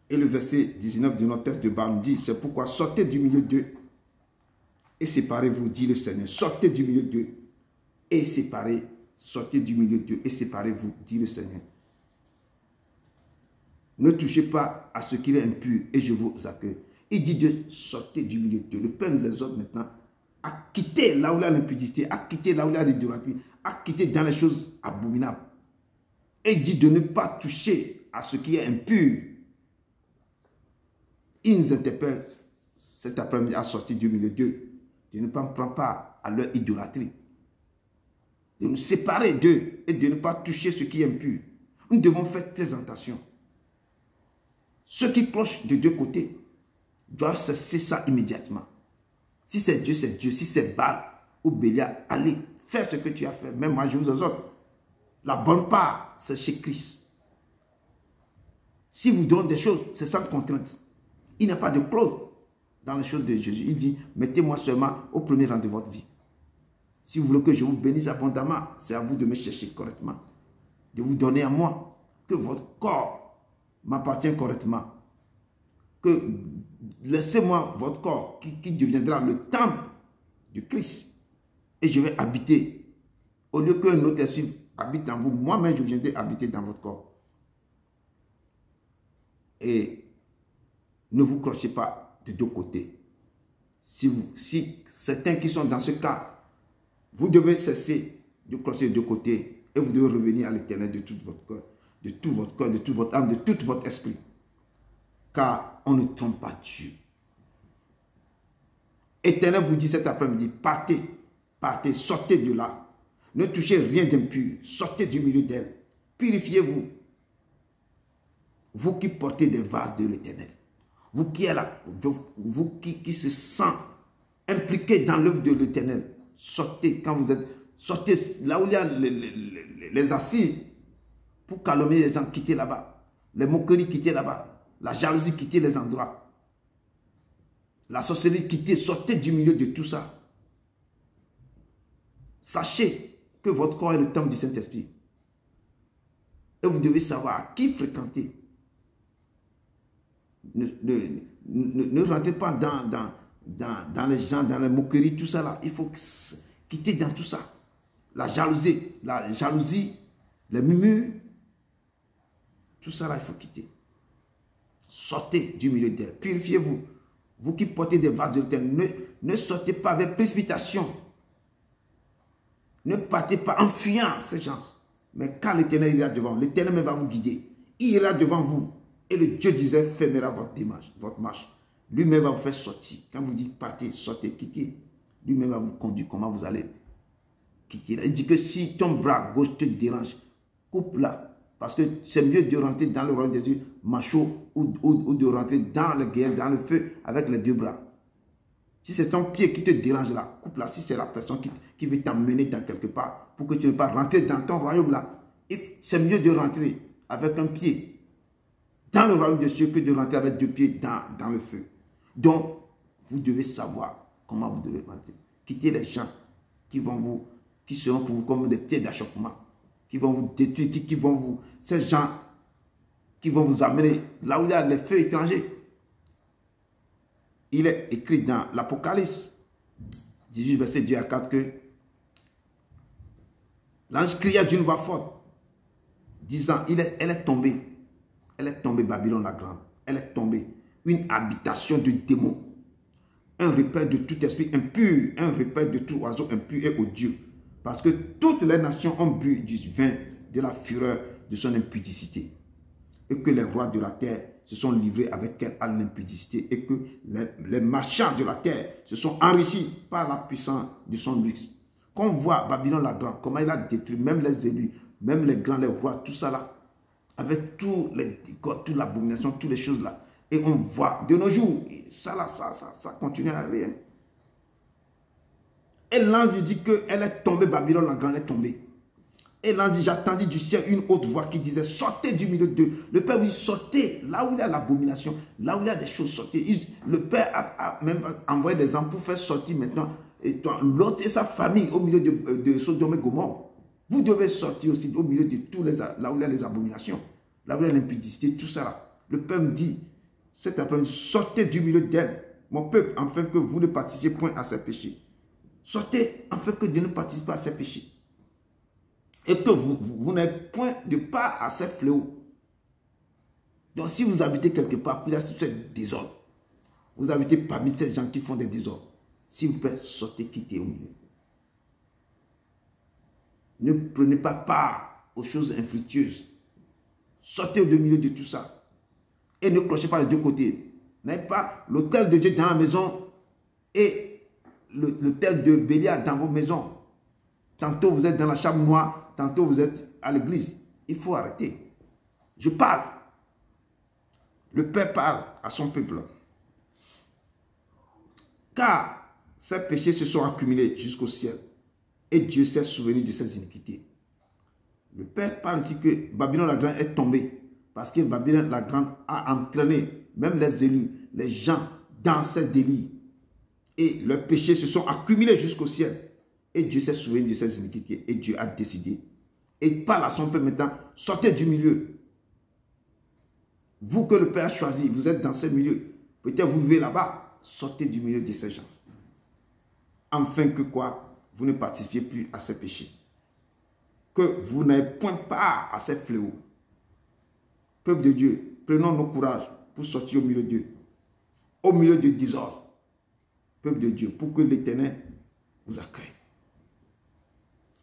Et le verset 19 de notre texte de bas nous dit, c'est pourquoi sortez du milieu d'eux et séparez-vous, dit le Seigneur. Sortez du milieu d'eux et sortez du milieu d'eux et séparez-vous, dit le Seigneur. Ne touchez pas à ce qui est impur et je vous accueille. Il dit de sortir du milieu de Dieu. Le Père nous exhorte maintenant à quitter là où il y a l'impudicité, à quitter là où il y a l'idolâtrie, à quitter dans les choses abominables. Et il dit de ne pas toucher à ce qui est impur. Il nous interpelle cet après-midi à sortir du milieu de Dieu, de ne pas prendre part à leur idolâtrie, de nous séparer d'eux et de ne pas toucher ce qui est impur. Nous devons faire très attention. Ceux qui clochent de deux côtés doivent cesser ça immédiatement. Si c'est Dieu, c'est Dieu. Si c'est Baal ou Bélial, allez, fais ce que tu as fait. Même moi, je vous exhorte. La bonne part, c'est chez Christ. Si vous donnez des choses, c'est sans contrainte. Il n'y a pas de clause dans les choses de Jésus. Il dit, mettez-moi seulement au premier rang de votre vie. Si vous voulez que je vous bénisse abondamment, c'est à vous de me chercher correctement. De vous donner à moi, que votre corps m'appartient correctement. Que laissez-moi votre corps qui deviendra le temple du Christ. Et je vais habiter. Au lieu qu'un autre esprit habite en vous, moi-même je viendrai habiter dans votre corps. Et ne vous crochez pas de deux côtés. Si certains qui sont dans ce cas, vous devez cesser de crocher de deux côtés et vous devez revenir à l'Éternel de tout votre cœur, de tout votre corps, de toute votre âme, de tout votre esprit. Car on ne trompe pas Dieu. Éternel vous dit cet après-midi, partez, partez, sortez de là. Ne touchez rien d'impur, sortez du milieu d'elle. Purifiez-vous. Vous qui portez des vases de l'Éternel. Vous qui se sent impliqué dans l'œuvre de l'Éternel. Sortez quand vous êtes, sortez là où il y a les assises pour calmer les gens, quittez là-bas. Les moqueries, quittez là-bas. La jalousie, quittez les endroits. La sorcellerie, quittez, sortez du milieu de tout ça. Sachez que votre corps est le temple du Saint-Esprit. Et vous devez savoir à qui fréquenter. Ne rentrez pas dans les gens, dans les moqueries, tout ça là. Il faut quitter dans tout ça. La jalousie, les murmures, tout ça là, il faut quitter. Sortez du milieu d'elle. Purifiez-vous. Vous qui portez des vases de l'Éternel, ne sortez pas avec précipitation. Ne partez pas en fuyant ces gens. Mais quand l'Éternel ira devant, l'Éternel va vous guider. Il ira devant vous. Et le Dieu d'Israël fermera votre marche. Lui-même va vous faire sortir. Quand vous dites partez, sortez, quittez, lui-même va vous conduire comment vous allez quitter. Il dit que si ton bras gauche te dérange, coupe-la. Parce que c'est mieux de rentrer dans le royaume des Dieu macho ou de rentrer dans la guerre, dans le feu avec les deux bras. Si c'est ton pied qui te dérange là, coupe-la. Si c'est la personne qui veut t'emmener dans quelque part pour que tu ne pas rentrer dans ton royaume là, c'est mieux de rentrer avec un pied dans le royaume des cieux que de rentrer avec deux pieds dans le feu. Donc, vous devez savoir comment vous devez rentrer. Quittez les gens qui seront pour vous comme des pieds d'achoppement, qui vont vous détruire, ces gens qui vont vous amener là où il y a les feux étrangers. Il est écrit dans l'Apocalypse 18, verset 2 à 4 que l'ange cria d'une voix forte, disant, elle est tombée. Elle est tombée, Babylone la grande. Elle est tombée. Une habitation de démons. Un repère de tout esprit impur. Un repère de tout oiseau impur et odieux. Parce que toutes les nations ont bu du vin de la fureur de son impudicité. Et que les rois de la terre se sont livrés avec elle à l'impudicité. Et que les marchands de la terre se sont enrichis par la puissance de son luxe. Quand on voit Babylone la grande, comment il a détruit même les élus, même les grands, les rois, tout ça là. Avec toute l'abomination, toutes les choses là. Et on voit de nos jours, ça là, ça continue à aller. Hein. Et l'ange lui dit qu'elle est tombée, Babylone la grande est tombée. Et l'ange dit, j'attendis du ciel une autre voix qui disait, sortez du milieu d'eux. Le Père dit, sortez, là où il y a l'abomination, là où il y a des choses, sortez. Le Père a même envoyé des hommes pour faire sortir maintenant l'autre et sa famille au milieu de Sodome et Gomorrhe. Vous devez sortir aussi au milieu de tous là où il y a les abominations, là où il y a l'impudicité, tout ça là. Le Père me dit, cet après-midi, sortez du milieu d'elle, mon peuple, afin que vous ne participiez point à ses péchés. Sortez, afin que Dieu ne participe pas à ses péchés. Et que vous n'avez point de part à ces fléaux. Donc si vous habitez quelque part, vous avez des désordres, vous habitez parmi ces gens qui font des désordres, s'il vous plaît, sortez, quittez au milieu. Ne prenez pas part aux choses infructueuses. Sortez au milieu de tout ça. Et ne clochez pas les deux côtés. N'avez pas l'autel de Dieu dans la maison et l'autel de Bélial dans vos maisons. Tantôt vous êtes dans la chambre noire, tantôt vous êtes à l'église. Il faut arrêter. Je parle. Le Père parle à son peuple. Car ces péchés se sont accumulés jusqu'au ciel. Et Dieu s'est souvenu de ses iniquités. Le Père parle dit que Babylone la Grande est tombée. Parce que Babylone la Grande a entraîné même les élus, les gens dans ces délits. Et leurs péchés se sont accumulés jusqu'au ciel. Et Dieu s'est souvenu de ses iniquités. Et Dieu a décidé. Et il parle à son peuple maintenant, sortez du milieu. Vous que le Père a choisi, vous êtes dans ce milieu. Peut-être vous vivez là-bas. Sortez du milieu de ces gens. Afin que quoi? Vous ne participiez plus à ces péchés. Que vous n'ayez point part à ces fléaux. Peuple de Dieu, prenons nos courages pour sortir au milieu d'eux. Au milieu du désordre. Peuple de Dieu, pour que l'Éternel vous accueille.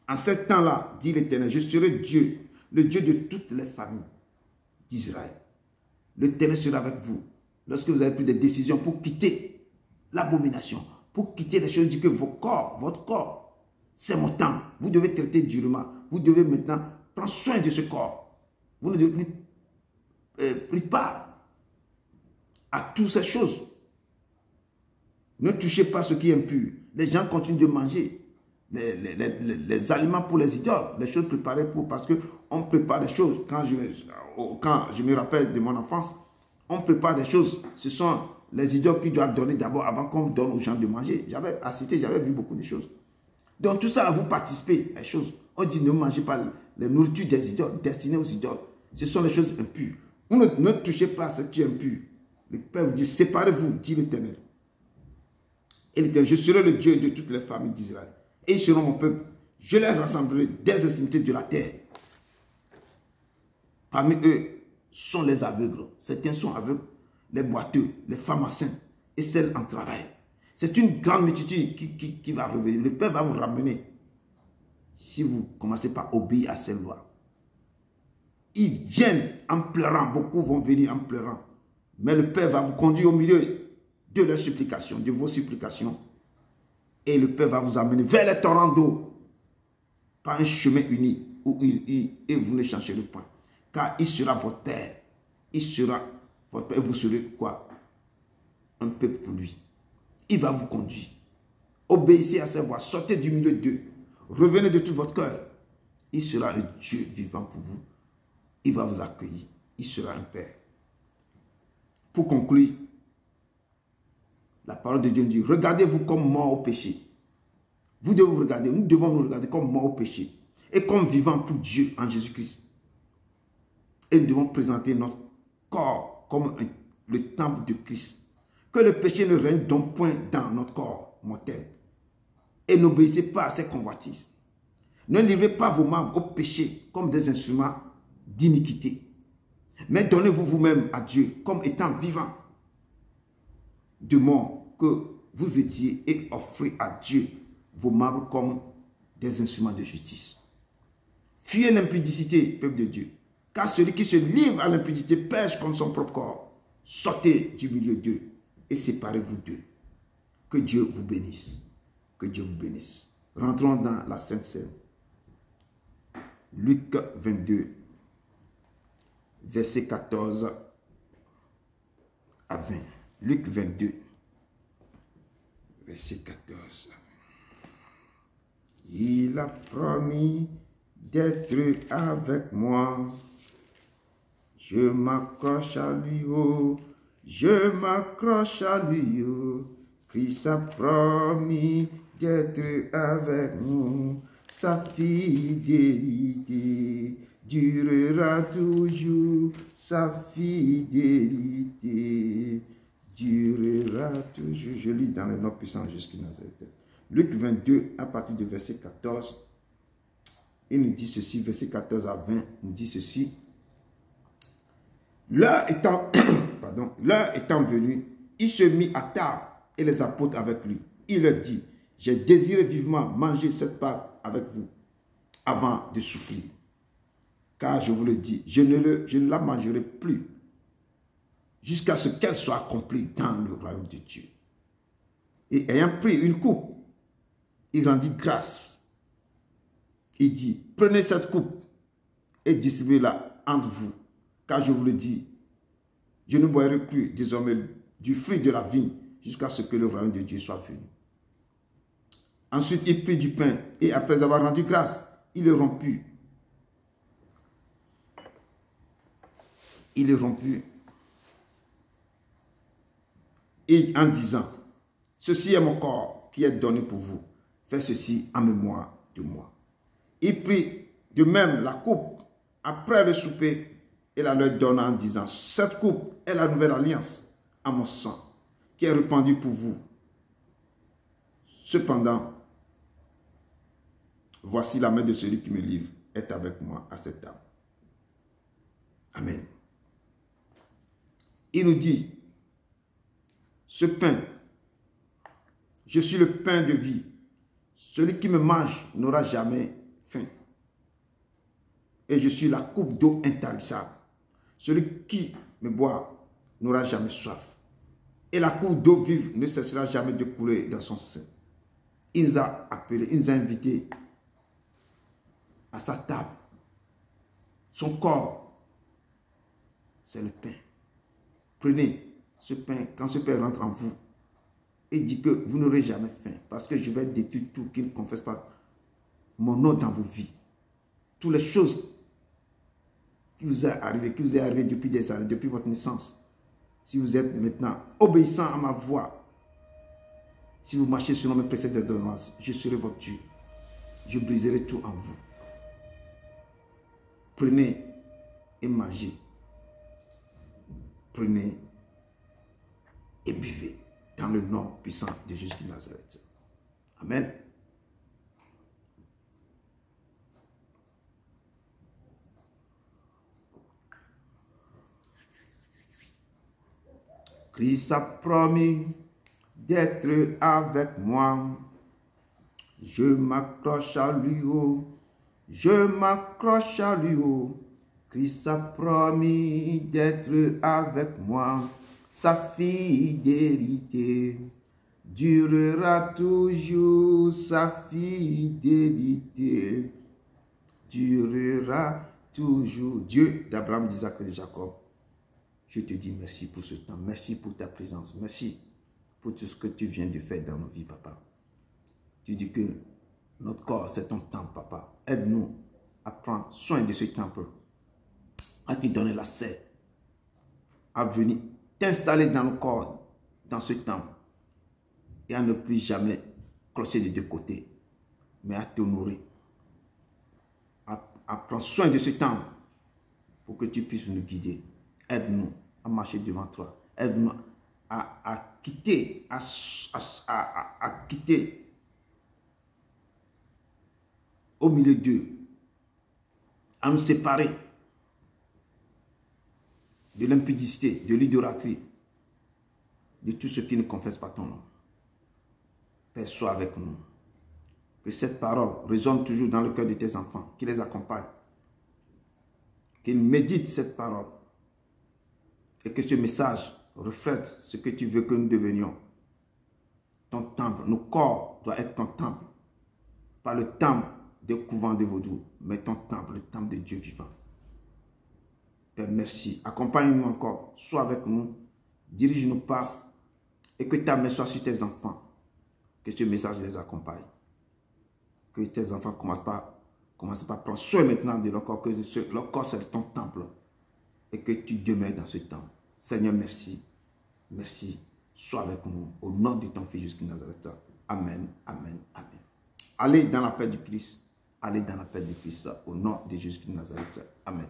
En ce temps-là, dit l'Éternel, je serai Dieu, le Dieu de toutes les familles d'Israël. L'Éternel sera avec vous lorsque vous avez pris des décisions pour quitter l'abomination, pour quitter les choses, dit que votre corps, c'est mon temps. Vous devez traiter durement. Vous devez maintenant prendre soin de ce corps. Vous ne devez plus part à toutes ces choses. Ne touchez pas ce qui est impur. Les gens continuent de manger les aliments pour les idoles, les choses préparées pour, parce qu'on prépare des choses. Quand je me rappelle de mon enfance, on prépare des choses. Ce sont les idoles qui doivent donner d'abord avant qu'on donne aux gens de manger. J'avais assisté, j'avais vu beaucoup de choses. Donc tout ça, vous participez à des choses. On dit ne mangez pas les nourritures des idoles, destinées aux idoles. Ce sont les choses impures. Ne touchez pas à ce qui est impur. Le Père vous dit, séparez-vous, dit l'Éternel. Et l'Éternel, je serai le Dieu de toutes les familles d'Israël. Et ils seront mon peuple. Je les rassemblerai des extrémités de la terre. Parmi eux sont les aveugles. Certains sont aveugles, les boiteux, les femmes enceintes et celles en travail. C'est une grande multitude qui va revenir. Le Père va vous ramener si vous commencez par obéir à ces lois. Ils viennent en pleurant. Beaucoup vont venir en pleurant. Mais le Père va vous conduire au milieu de leurs supplications, de vos supplications. Et le Père va vous amener vers les torrents d'eau par un chemin uni où et vous ne changerez point. Car il sera votre Père. Il sera votre Père. Et vous serez quoi? Un peuple pour lui. Il va vous conduire. Obéissez à ses voix. Sortez du milieu d'eux. Revenez de tout votre cœur. Il sera le Dieu vivant pour vous. Il va vous accueillir. Il sera un Père. Pour conclure, la parole de Dieu dit, regardez-vous comme mort au péché. Vous devez vous regarder, nous devons nous regarder comme mort au péché et comme vivant pour Dieu en Jésus-Christ. Et nous devons présenter notre corps comme le temple de Christ. Que le péché ne règne donc point dans notre corps mortel. Et n'obéissez pas à ses convoitises. Ne livrez pas vos membres au péché comme des instruments d'iniquité. Mais donnez-vous vous-même à Dieu comme étant vivant de mort que vous étiez et offrez à Dieu vos membres comme des instruments de justice. Fuyez l'impudicité, peuple de Dieu. Car celui qui se livre à l'impudicité pêche contre son propre corps. Sortez du milieu d'eux et séparez-vous d'eux. Que Dieu vous bénisse. Que Dieu vous bénisse. Rentrons dans la Sainte Seine. Luc 22, verset 14 à 20. Luc 22, verset 14. Il a promis d'être avec moi. Je m'accroche à lui, oh, je m'accroche à lui, oh. Christ a promis d'être avec nous. Sa fidélité durera toujours. Sa fidélité durera toujours. Je lis dans le nom puissant jusqu'à Nazareth. Luc 22, à partir du verset 14, il nous dit ceci, verset 14 à 20, il nous dit ceci. L'heure étant, pardon, l'heure étant venue, il se mit à table et les apôtres avec lui. Il leur dit, j'ai désiré vivement manger cette Pâque avec vous avant de souffrir. Car je vous le dis, je ne la mangerai plus jusqu'à ce qu'elle soit accomplie dans le royaume de Dieu. Et ayant pris une coupe, il rendit grâce. Il dit, prenez cette coupe et distribuez-la entre vous. Car je vous le dis, je ne boirai plus désormais du fruit de la vigne jusqu'à ce que le royaume de Dieu soit venu. Ensuite, il prit du pain et après avoir rendu grâce, il le romput. Il le romput et en disant, ceci est mon corps qui est donné pour vous. Faites ceci en mémoire de moi. Il prit de même la coupe après le souper et la leur donna en disant, cette coupe est la nouvelle alliance à mon sang qui est répandu pour vous. Cependant, voici la main de celui qui me livre est avec moi à cette table. Amen. Il nous dit, ce pain, je suis le pain de vie. Celui qui me mange n'aura jamais faim. Et je suis la coupe d'eau intarissable. Celui qui me boit n'aura jamais soif. Et la coupe d'eau vive ne cessera jamais de couler dans son sein. Il nous a appelés, il nous a invités à sa table. Son corps, c'est le pain. Prenez ce pain, quand ce pain rentre en vous, et dit que vous n'aurez jamais faim, parce que je vais détruire tout qui ne confesse pas mon nom dans vos vies. Toutes les choses qui vous est arrivé depuis des années, depuis votre naissance. Si vous êtes maintenant obéissant à ma voix, si vous marchez selon mes préceptes et ordonnances, je serai votre Dieu. Je briserai tout en vous. Prenez et mangez. Prenez et buvez dans le nom puissant de Jésus de Nazareth. Amen. Christ a promis d'être avec moi. Je m'accroche à lui, oh. Je m'accroche à lui, oh. Christ a promis d'être avec moi. Sa fidélité durera toujours. Sa fidélité durera toujours. Dieu d'Abraham, d'Isaac et de Jacob, je te dis merci pour ce temps. Merci pour ta présence. Merci pour tout ce que tu viens de faire dans nos vies, papa. Tu dis que notre corps, c'est ton temple, papa. Aide-nous à prendre soin de ce temple, à te donner l'accès, à venir t'installer dans le corps, dans ce temple, et à ne plus jamais clocher de deux côtés, mais à t'honorer, à prendre soin de ce temple, pour que tu puisses nous guider. Aide-nous à marcher devant toi. Aide-nous à quitter, à quitter au milieu d'eux, à nous séparer de l'impudicité, de l'idolâtrie, de tout ce qui ne confesse pas ton nom. Père, sois avec nous. Que cette parole résonne toujours dans le cœur de tes enfants, qui les accompagne. Qu'ils méditent cette parole. Et que ce message reflète ce que tu veux que nous devenions. Ton temple, nos corps doivent être ton temple. Pas le temple des couvents de vaudou, mais ton temple, le temple de Dieu vivant. Père, merci. Accompagne-nous encore. Sois avec nous. Dirige-nous pas. Et que ta main soit sur tes enfants. Que ce message les accompagne. Que tes enfants commencent pas à prendre soin maintenant de leur corps. Que leur corps, c'est ton temple. Et que tu demeures dans ce temple. Seigneur, merci. Merci. Sois avec nous. Au nom de ton Fils Jésus Nazareth. Amen. Amen. Amen. Allez dans la paix du Christ. Allez dans la paix du Christ. Au nom de Jésus de Nazareth. Amen.